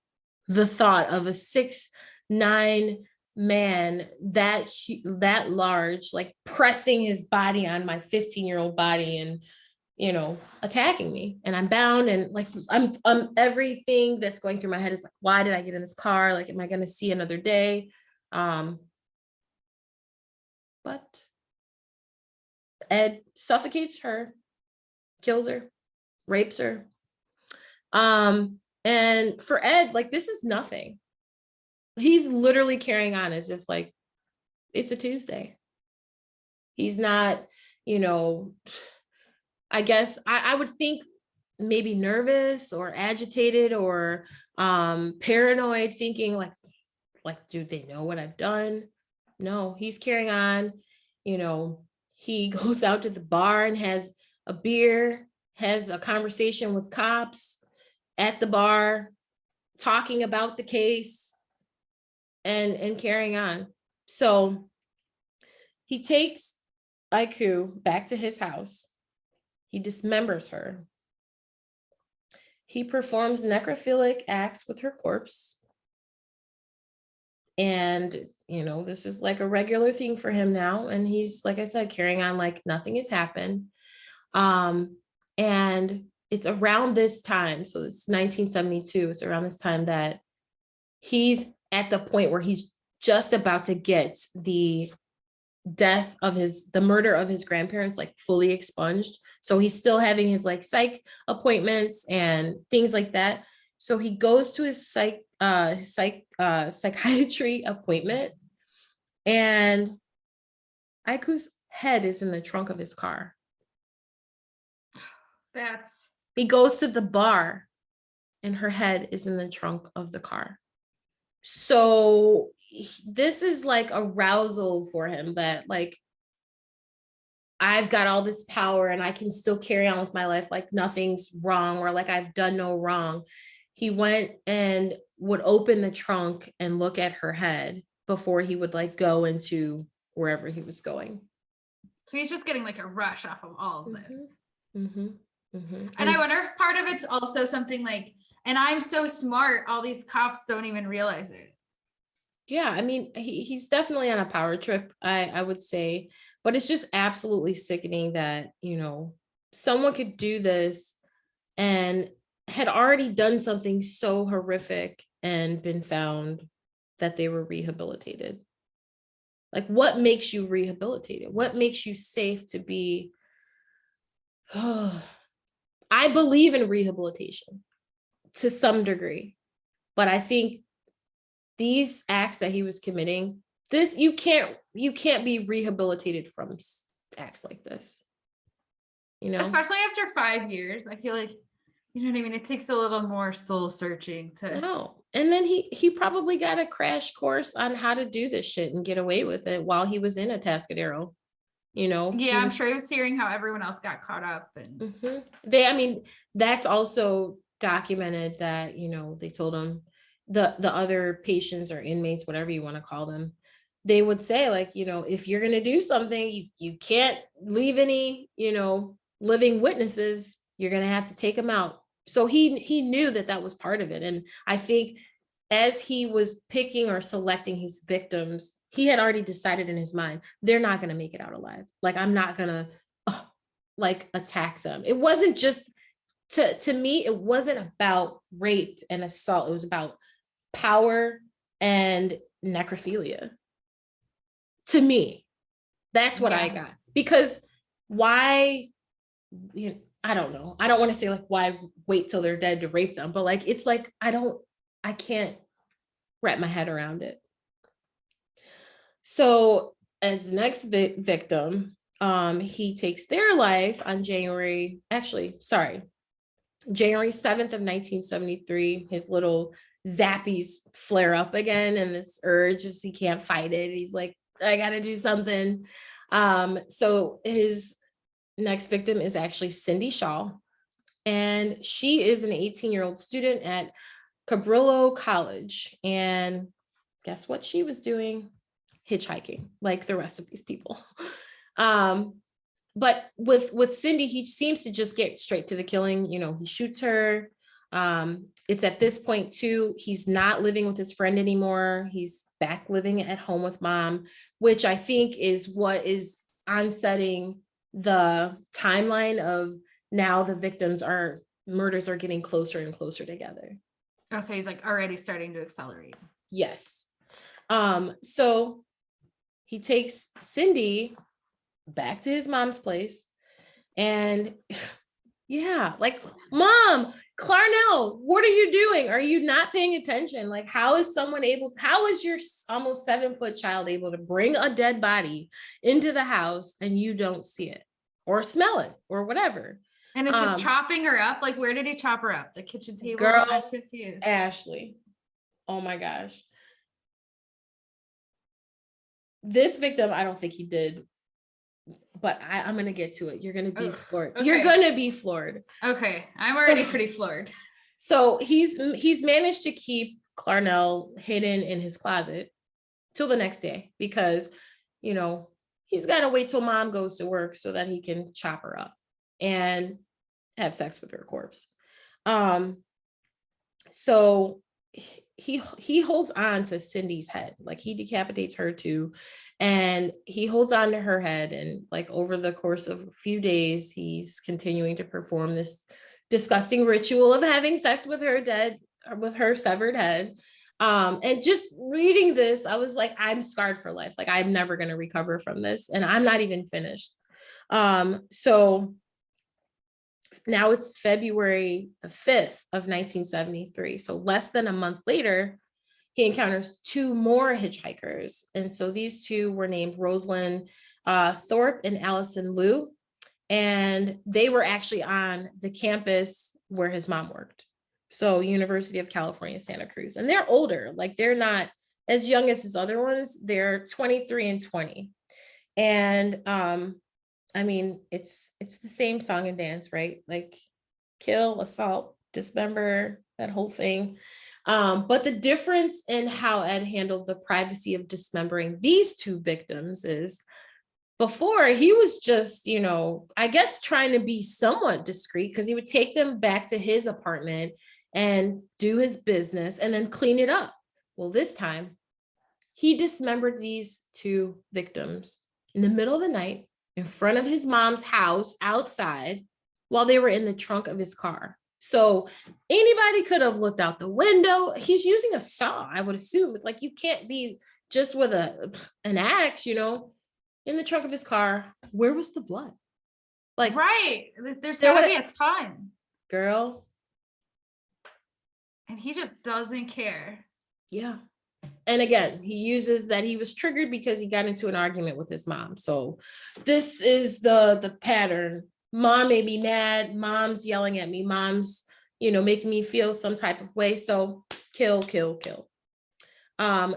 the thought of a 6'9" man that large, like pressing his body on my 15-year-old body and, you know, attacking me. And I'm bound, and like I'm everything that's going through my head is like, why did I get in this car? Like, am I going to see another day? But Ed suffocates her, kills her, rapes her. And for Ed, like, this is nothing. He's literally carrying on as if like it's a Tuesday. He's not, you know, I guess I would think maybe nervous or agitated or paranoid, thinking like, do they know what I've done? No, he's carrying on. You know, he goes out to the bar and has a beer, has a conversation with cops at the bar, talking about the case and carrying on. So he takes Aiku back to his house. He dismembers her. He performs necrophilic acts with her corpse. And, you know, this is like a regular thing for him now. And he's, like I said, carrying on like nothing has happened. And it's around this time, so it's 1972, it's around this time that he's at the point where he's just about to get the murder of his grandparents like fully expunged. So he's still having his like psych appointments and things like that. So he goes to his psychiatry appointment, and Aiku's head is in the trunk of his car. That's He goes to the bar and her head is in the trunk of the car. So this is like arousal for him, that like, I've got all this power and I can still carry on with my life like nothing's wrong, or like I've done no wrong. He went and would open the trunk and look at her head before he would like go into wherever he was going. so he's just getting like a rush off of all of this. And I wonder if part of it's also something like, and I'm so smart, all these cops don't even realize it. yeah, I mean, he's definitely on a power trip, I would say, but it's just absolutely sickening that, you know, someone could do this and had already done something so horrific and been found that they were rehabilitated. Like, what makes you rehabilitated? What makes you safe to be? I believe in rehabilitation to some degree, but I think these acts that he was committing, this you can't be rehabilitated from acts like this, you know, Especially after 5 years. I feel like, you know what I mean? It takes a little more soul searching to. no. And then he probably got a crash course on how to do this shit and get away with it while he was in Atascadero, you know. Yeah, I'm sure he was hearing how everyone else got caught up. And I mean, that's also documented that, you know, they told him, the other patients or inmates, whatever you want to call them, they would say like, you know, if you're going to do something, you can't leave any, you know, living witnesses. You're going to have to take them out. So he knew that that was part of it. And I think as he was picking or selecting his victims, he had already decided in his mind, they're not going to make it out alive. Like, I'm not going to like attack them. It wasn't just to me, it wasn't about rape and assault. It was about power and necrophilia. To me, that's what I got. Because why, you know, I don't know. I don't want to say like, why wait till they're dead to rape them, but like, it's like, I can't wrap my head around it. So as next victim, he takes their life on January 7th of 1973. His little zappies flare up again, and this urge is he can't fight it. He's like, I gotta do something. So his next victim is actually Cindy Shaw, and she is an 18-year-old student at Cabrillo College. And guess what she was doing? Hitchhiking, like the rest of these people. But with Cindy, he seems to just get straight to the killing. You know, he shoots her. It's at this point too, he's not living with his friend anymore. He's back living at home with mom, which I think is what is onsetting the timeline of now the murders are getting closer and closer together. Oh, so he's like already starting to accelerate. Yes. So he takes Cindy back to his mom's place, and yeah, like, Mom, Clarnell, what are you doing? Are you not paying attention? Like, how is your almost 7-foot child able to bring a dead body into the house and you don't see it or smell it or whatever? And it's just chopping her up. Like, where did he chop her up? The kitchen table? Girl, I'm confused. Ashlee. Oh my gosh. This victim, I don't think he did, but I'm going to get to it. You're going to be floored. Okay. You're going to be floored. Okay. I'm already pretty floored. So he's managed to keep Clarnell hidden in his closet till the next day because, you know, he's got to wait till mom goes to work so that he can chop her up and have sex with her corpse. So he holds on to Cindy's head, like he decapitates her too, and he holds on to her head, and like over the course of a few days he's continuing to perform this disgusting ritual of having sex with her severed head. And just reading this, I was like, I'm scarred for life. Like, I'm never going to recover from this, and I'm not even finished. So now it's February the 5th of 1973. So less than a month later, he encounters 2 more hitchhikers. And so these 2 were named Rosalind Thorpe and Allison Liu. And they were actually on the campus where his mom worked. So University of California, Santa Cruz. And they're older, like they're not as young as his other ones. They're 23 and 20. And I mean, it's the same song and dance, right? Like kill, assault, dismember, that whole thing. But the difference in how Ed handled the privacy of dismembering these two victims is before he was just, I guess trying to be somewhat discreet because he would take them back to his apartment and do his business and then clean it up. Well, this time he dismembered these two victims in the middle of the night in front of his mom's house outside while they were in the trunk of his car. So anybody could have looked out the window. He's using a saw, I would assume. It's like you can't be just with an axe, in the trunk of his car. Where was the blood? Like, right. There's gotta be a ton. Girl. And he just doesn't care. Yeah. And again, he uses that he was triggered because he got into an argument with his mom. So this is the pattern. Mom made me mad. Mom's yelling at me. Mom's, making me feel some type of way. So kill, kill, kill.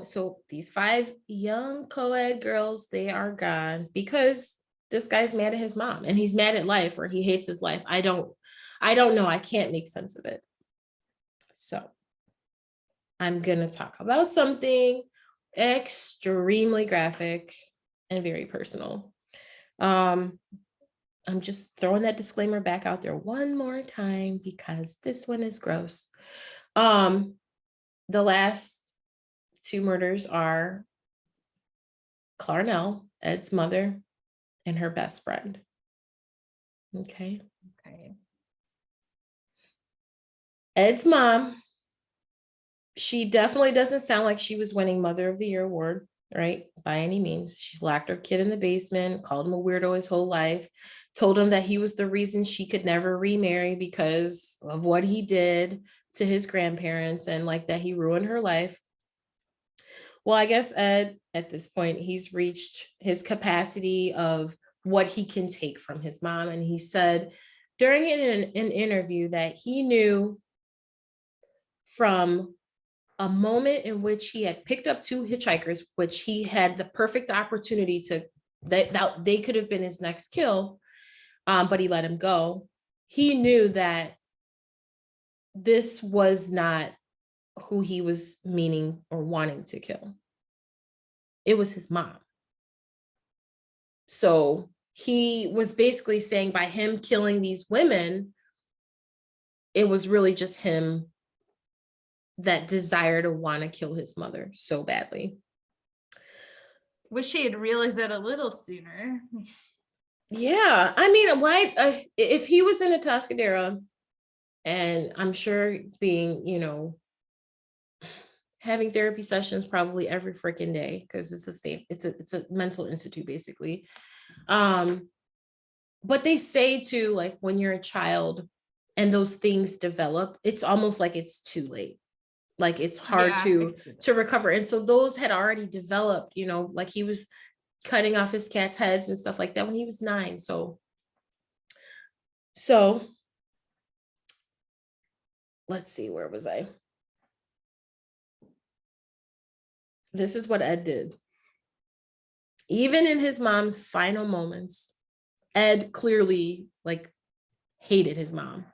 So these 5 young co-ed girls, they are gone because this guy's mad at his mom and he's mad at life or he hates his life. I don't know. I can't make sense of it. So I'm going to talk about something extremely graphic and very personal. I'm just throwing that disclaimer back out there one more time because this one is gross. The last 2 murders are Clarnell, Ed's mother, and her best friend. Okay. Ed's mom, she definitely doesn't sound like she was winning Mother of the Year award, right? By any means. She locked her kid in the basement, called him a weirdo his whole life, told him that he was the reason she could never remarry because of what he did to his grandparents and like that he ruined her life. Well, I guess Ed, at this point, he's reached his capacity of what he can take from his mom. And he said during an interview that he knew from a moment in which he had picked up 2 hitchhikers, which he had the perfect opportunity that they could have been his next kill, but he let him go. He knew that this was not who he was meaning or wanting to kill. It was his mom. So he was basically saying by him killing these women, it was really just him that desire to want to kill his mother so badly. Wish he had realized that a little sooner. Yeah. I mean, why, if he was in a Atascadero, and I'm sure being, having therapy sessions probably every freaking day, because it's a mental institute basically. But they say too, like when you're a child and those things develop, it's almost like it's too late. Like it's hard to recover. And so those had already developed, like he was cutting off his cat's heads and stuff like that when he was 9. So let's see, where was I? This is what Ed did. Even in his mom's final moments, Ed clearly hated his mom.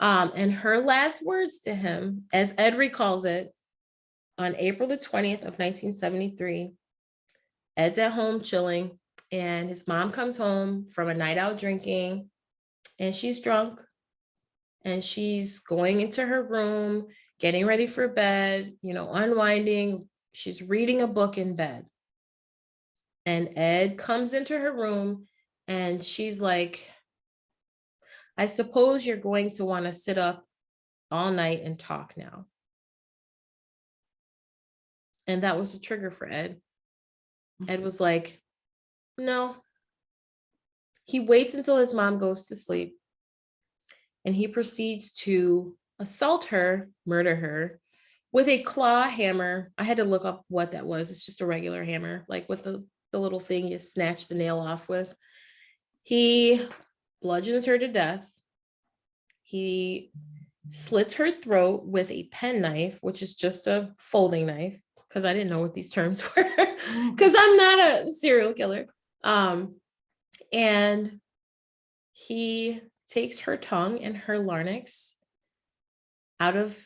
And her last words to him, as Ed recalls it, on April the 20th of 1973, Ed's at home chilling, and his mom comes home from a night out drinking, and she's drunk, and she's going into her room, getting ready for bed, unwinding. She's reading a book in bed. And Ed comes into her room, and she's like, I suppose you're going to want to sit up all night and talk now. And that was a trigger for Ed. Ed was like, no. He waits until his mom goes to sleep, and he proceeds to assault her, murder her with a claw hammer. I had to look up what that was. It's just a regular hammer, like with the the little thing you snatch the nail off with. He bludgeons her to death. He slits her throat with a penknife, which is just a folding knife, because I didn't know what these terms were, because I'm not a serial killer. And he takes her tongue and her larynx out of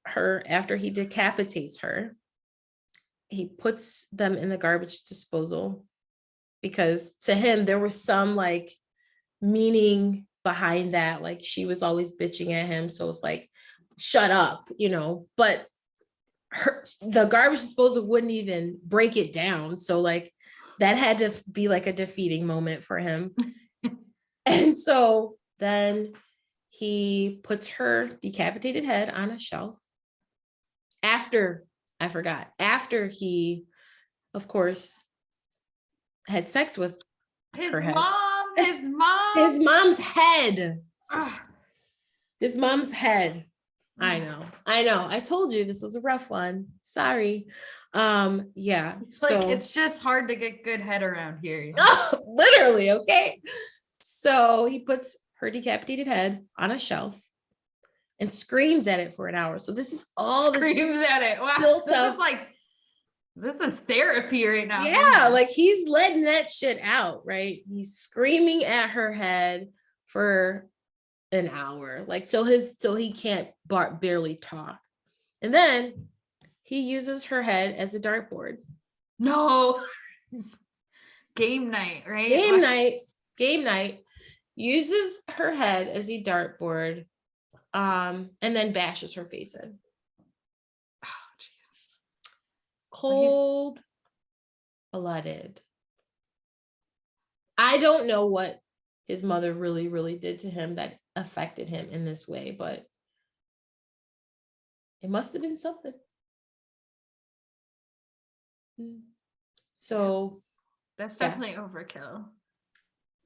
her after he decapitates her. He puts them in the garbage disposal because to him there was some like meaning behind that, like she was always bitching at him, so it's like shut up, but the garbage disposal wouldn't even break it down, so like that had to be like a defeating moment for him. And so then he puts her decapitated head on a shelf after he, of course, had sex with her head. His mom's head. Ugh. His mom's head. I know. I told you this was a rough one. Sorry. Yeah. It's just hard to get good head around here. Literally, okay. So he puts her decapitated head on a shelf and screams at it for an hour. So this is all screams at it. Wow. Built up. This is therapy right now. Yeah, like he's letting that shit out, right? He's screaming at her head for an hour, like till he can't barely talk. And then he uses her head as a dartboard. No. Game night, right? Game night. Uses her head as a dartboard, and then bashes her face in. Cold-blooded. I don't know what his mother really, really did to him that affected him in this way, but it must have been something. So that's definitely overkill.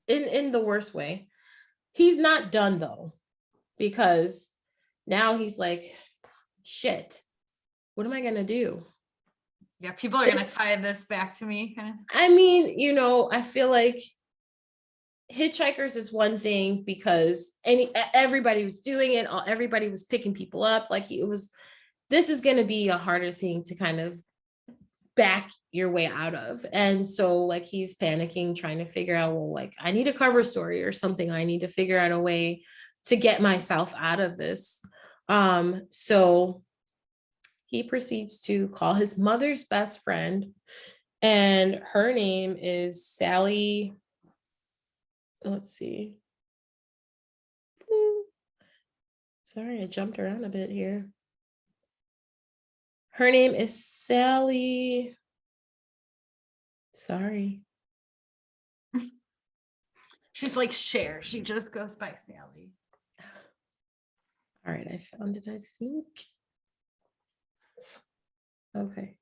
In the worst way. He's not done though, because now he's like, shit, what am I gonna do? Yeah, people are gonna tie this back to me. I mean, I feel like hitchhikers is one thing because everybody was doing it. Everybody was picking people up. This is going to be a harder thing to kind of back your way out of. And so like he's panicking, trying to figure out, well, like I need a cover story or something. I need to figure out a way to get myself out of this. So he proceeds to call his mother's best friend, and her name is Sally. Let's see. Sorry, I jumped around a bit here. Her name is Sally. Sorry. She's like Cher. She just goes by Sally. All right, I found it, I think. Okay.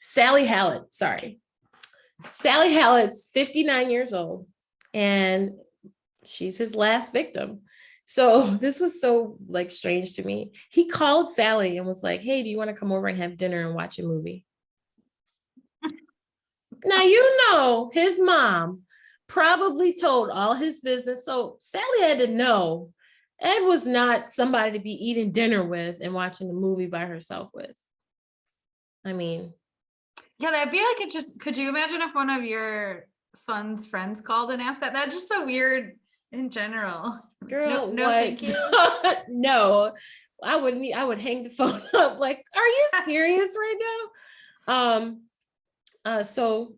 Sally Hallett, sorry. Sally Hallett's 59 years old, and she's his last victim. So this was so like strange to me. He called Sally and was like, hey, do you want to come over and have dinner and watch a movie? Now, his mom probably told all his business. So Sally had to know Ed was not somebody to be eating dinner with and watching a movie by herself with. I mean, yeah, that'd be like could you imagine if one of your son's friends called and asked that? That's just so weird in general. Girl, no thank you. No, I would hang the phone up. Like, are you serious right now? So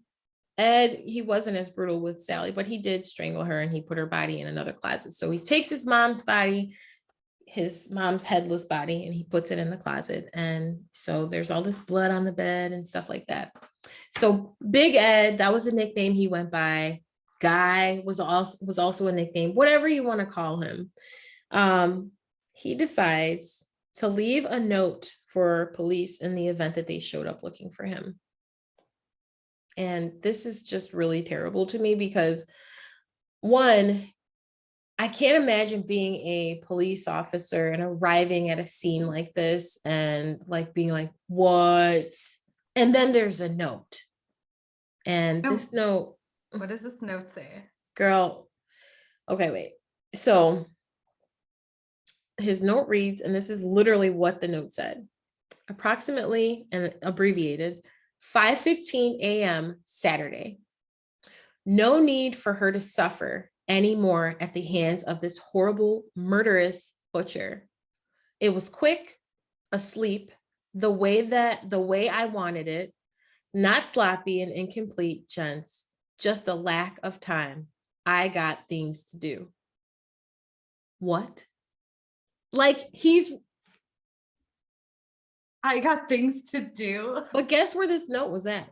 Ed, he wasn't as brutal with Sally, but he did strangle her and he put her body in another closet. So he takes his mom's body, his mom's headless body, and he puts it in the closet. And so there's all this blood on the bed and stuff like that. So Big Ed, that was a nickname he went by. Guy was also a nickname, whatever you want to call him. He decides to leave a note for police in the event that they showed up looking for him. And this is just really terrible to me because, one, I can't imagine being a police officer and arriving at a scene like this and like being like, what? And then there's a note. And this note, what does this note say? Girl, okay, wait. So his note reads, and this is literally what the note said. Approximately, and abbreviated, 5:15 a.m. Saturday. No need for her to suffer anymore at the hands of this horrible, murderous butcher. It was quick, asleep, the way I wanted it, not sloppy and incomplete, gents, just a lack of time. I got things to do. What? Like I got things to do. But guess where this note was at?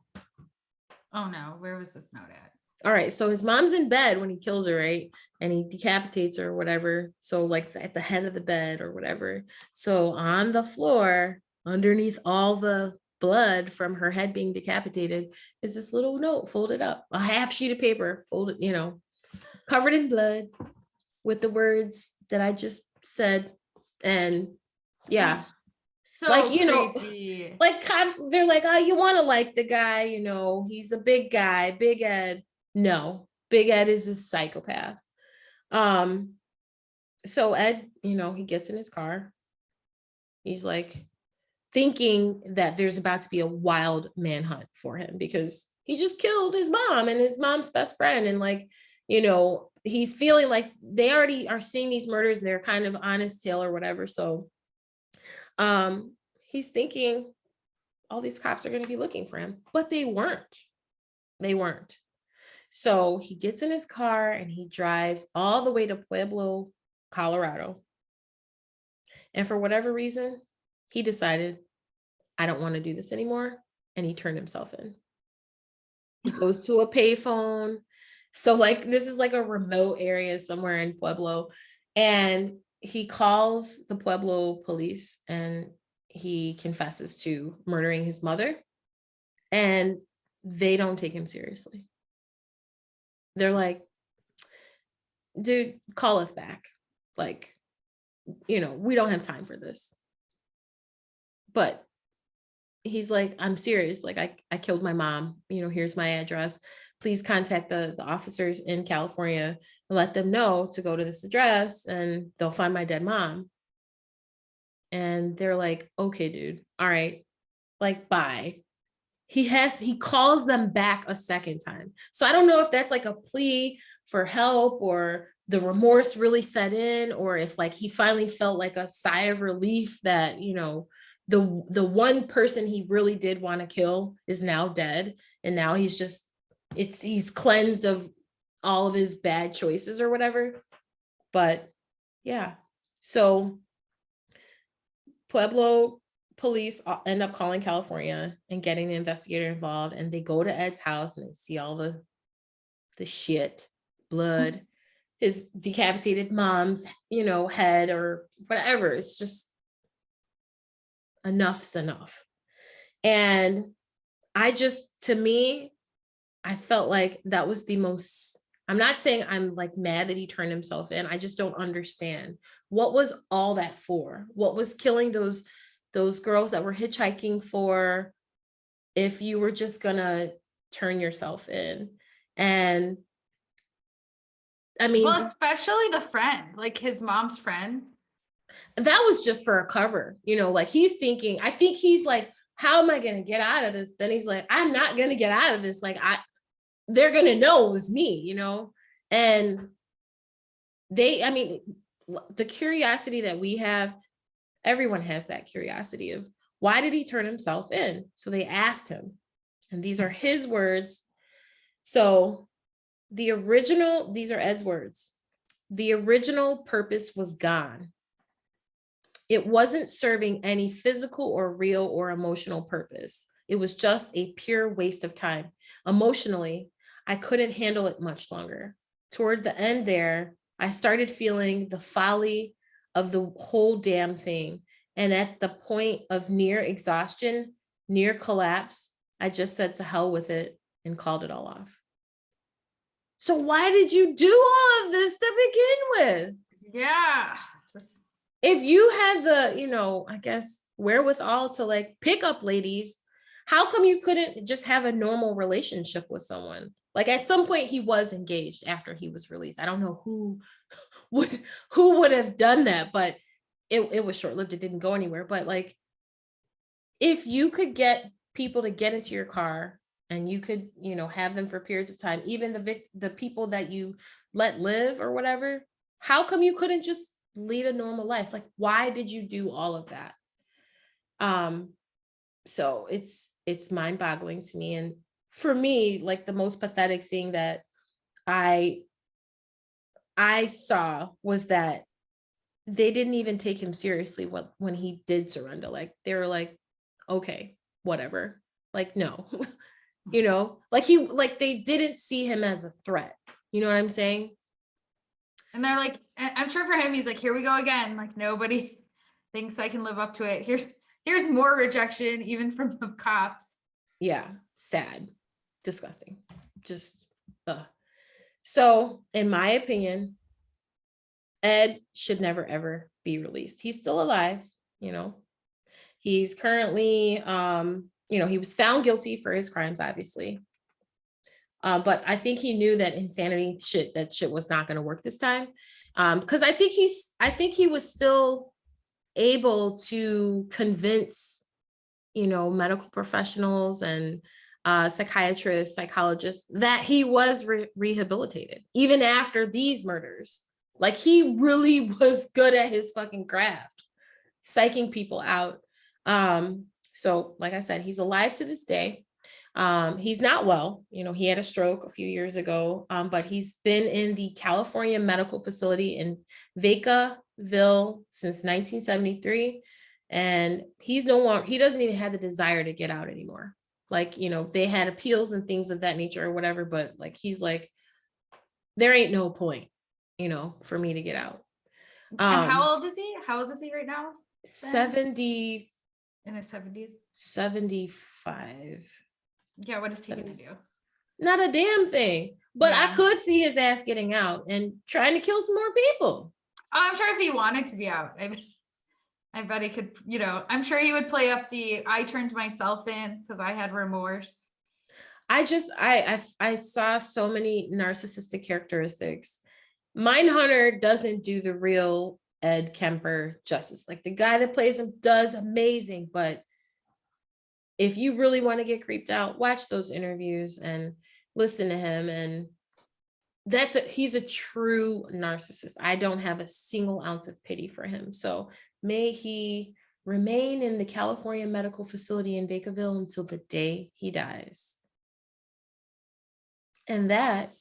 Oh no, where was this note at? All right, so his mom's in bed when he kills her, right? And he decapitates her or whatever. So like at the head of the bed or whatever. So on the floor, underneath all the blood from her head being decapitated, is this little note folded up, a half sheet of paper folded, covered in blood with the words that I just said. And yeah. So like, creepy. Like cops, they're like, oh, you want to like the guy, he's a big guy, Big Ed. No, Big Ed is a psychopath. So Ed, he gets in his car. He's like thinking that there's about to be a wild manhunt for him because he just killed his mom and his mom's best friend. And like, he's feeling like they already are seeing these murders and they're kind of on his tail or whatever. So he's thinking all these cops are going to be looking for him, but they weren't. So he gets in his car and he drives all the way to Pueblo, Colorado. And for whatever reason, he decided, I don't want to do this anymore. And he turned himself in. He goes to a payphone. So like, this is like a remote area somewhere in Pueblo. And he calls the Pueblo police and he confesses to murdering his mother. And they don't take him seriously. They're like, dude, call us back. Like, we don't have time for this. But he's like, I'm serious. Like, I killed my mom. Here's my address. Please contact the officers in California and let them know to go to this address and they'll find my dead mom. And they're like, okay, dude. All right. Like, bye. He calls them back a second time. So I don't know if that's like a plea for help or the remorse really set in, or if like he finally felt like a sigh of relief that, the one person he really did want to kill is now dead. And now he's cleansed of all of his bad choices or whatever. But yeah, so Pueblo police end up calling California and getting the investigator involved, and they go to Ed's house and they see all the shit, blood, his decapitated mom's, head or whatever. It's just enough's enough. And to me, I felt like that was the most, I'm not saying I'm like mad that he turned himself in. I just don't understand what was all that for. What was killing those girls that were hitchhiking for, if you were just gonna turn yourself in? And I mean, well, especially the friend, like his mom's friend. That was just for a cover, like he's thinking, I think he's like, how am I gonna get out of this? Then he's like, I'm not gonna get out of this. Like they're gonna know it was me, and the curiosity that we have, everyone has that curiosity of why did he turn himself in? So they asked him, and these are his words. So these are Ed's words. The original purpose was gone. It wasn't serving any physical or real or emotional purpose. It was just a pure waste of time. Emotionally, I couldn't handle it much longer. Toward the end there, I started feeling the folly of the whole damn thing. And at the point of near exhaustion, near collapse, I just said to hell with it and called it all off. So why did you do all of this to begin with? Yeah. If you had the, I guess, wherewithal to like pick up ladies, how come you couldn't just have a normal relationship with someone? Like at some point he was engaged after he was released. I don't know who would have done that, but it was short-lived. It didn't go anywhere. But like, if you could get people to get into your car and you could, have them for periods of time, even the people that you let live or whatever, how come you couldn't just lead a normal life? Like, why did you do all of that? So it's mind-boggling to me. And for me, like the most pathetic thing that I saw was that they didn't even take him seriously when he did surrender. Like they were like, okay, whatever. Like, no, like they didn't see him as a threat. You know what I'm saying? And they're like, I'm sure for him, he's like, here we go again. Like nobody thinks I can live up to it. Here's more rejection, even from the cops. Yeah. Sad, disgusting, just, So in my opinion, Ed should never, ever be released. He's still alive. He's currently, he was found guilty for his crimes, obviously. But I think he knew that insanity shit was not going to work this time. Because I think he was still able to convince, medical professionals and psychiatrists, psychologists that he was rehabilitated, even after these murders. Like he really was good at his fucking craft, psyching people out. So like I said, he's alive to this day. He's not well, he had a stroke a few years ago, but he's been in the California medical facility in Vacaville since 1973. And he doesn't even have the desire to get out anymore. Like, they had appeals and things of that nature or whatever, but like, he's like, there ain't no point, for me to get out. And how old is he? How old is he right now? 70. In his 70s? 75. Yeah, what is he gonna do? Not a damn thing. But Yeah. I could see his ass getting out and trying to kill some more people. Oh, I'm sure if he wanted to be out, I bet he could, I'm sure he would play up the I turned myself in because I had remorse. I saw so many narcissistic characteristics. Mindhunter doesn't do the real Ed Kemper justice. Like the guy that plays him does amazing, but if you really want to get creeped out, watch those interviews and listen to him. And he's a true narcissist. I don't have a single ounce of pity for him. So may he remain in the California medical facility in Vacaville until the day he dies. And that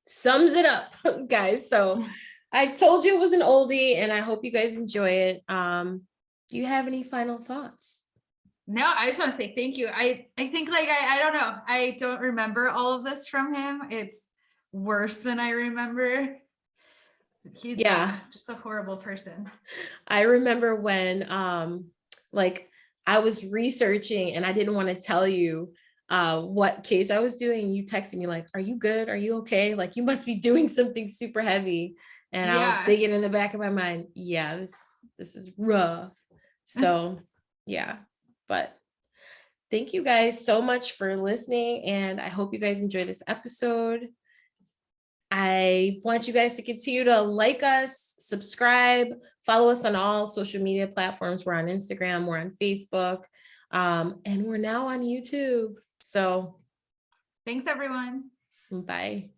sums it up, guys. So I told you it was an oldie and I hope you guys enjoy it. Do you have any final thoughts? No, I just want to say thank you. I think like, I don't know. I don't remember all of this from him. It's worse than I remember. He's just a horrible person. I remember when like I was researching and I didn't want to tell you what case I was doing. You texted me like, are you good? Are you okay? Like you must be doing something super heavy. And I was thinking in the back of my mind, yeah, this is rough. So yeah, but thank you guys so much for listening. And I hope you guys enjoy this episode. I want you guys to continue to like us, subscribe, follow us on all social media platforms. We're on Instagram, we're on Facebook, and we're now on YouTube. So thanks everyone. bye.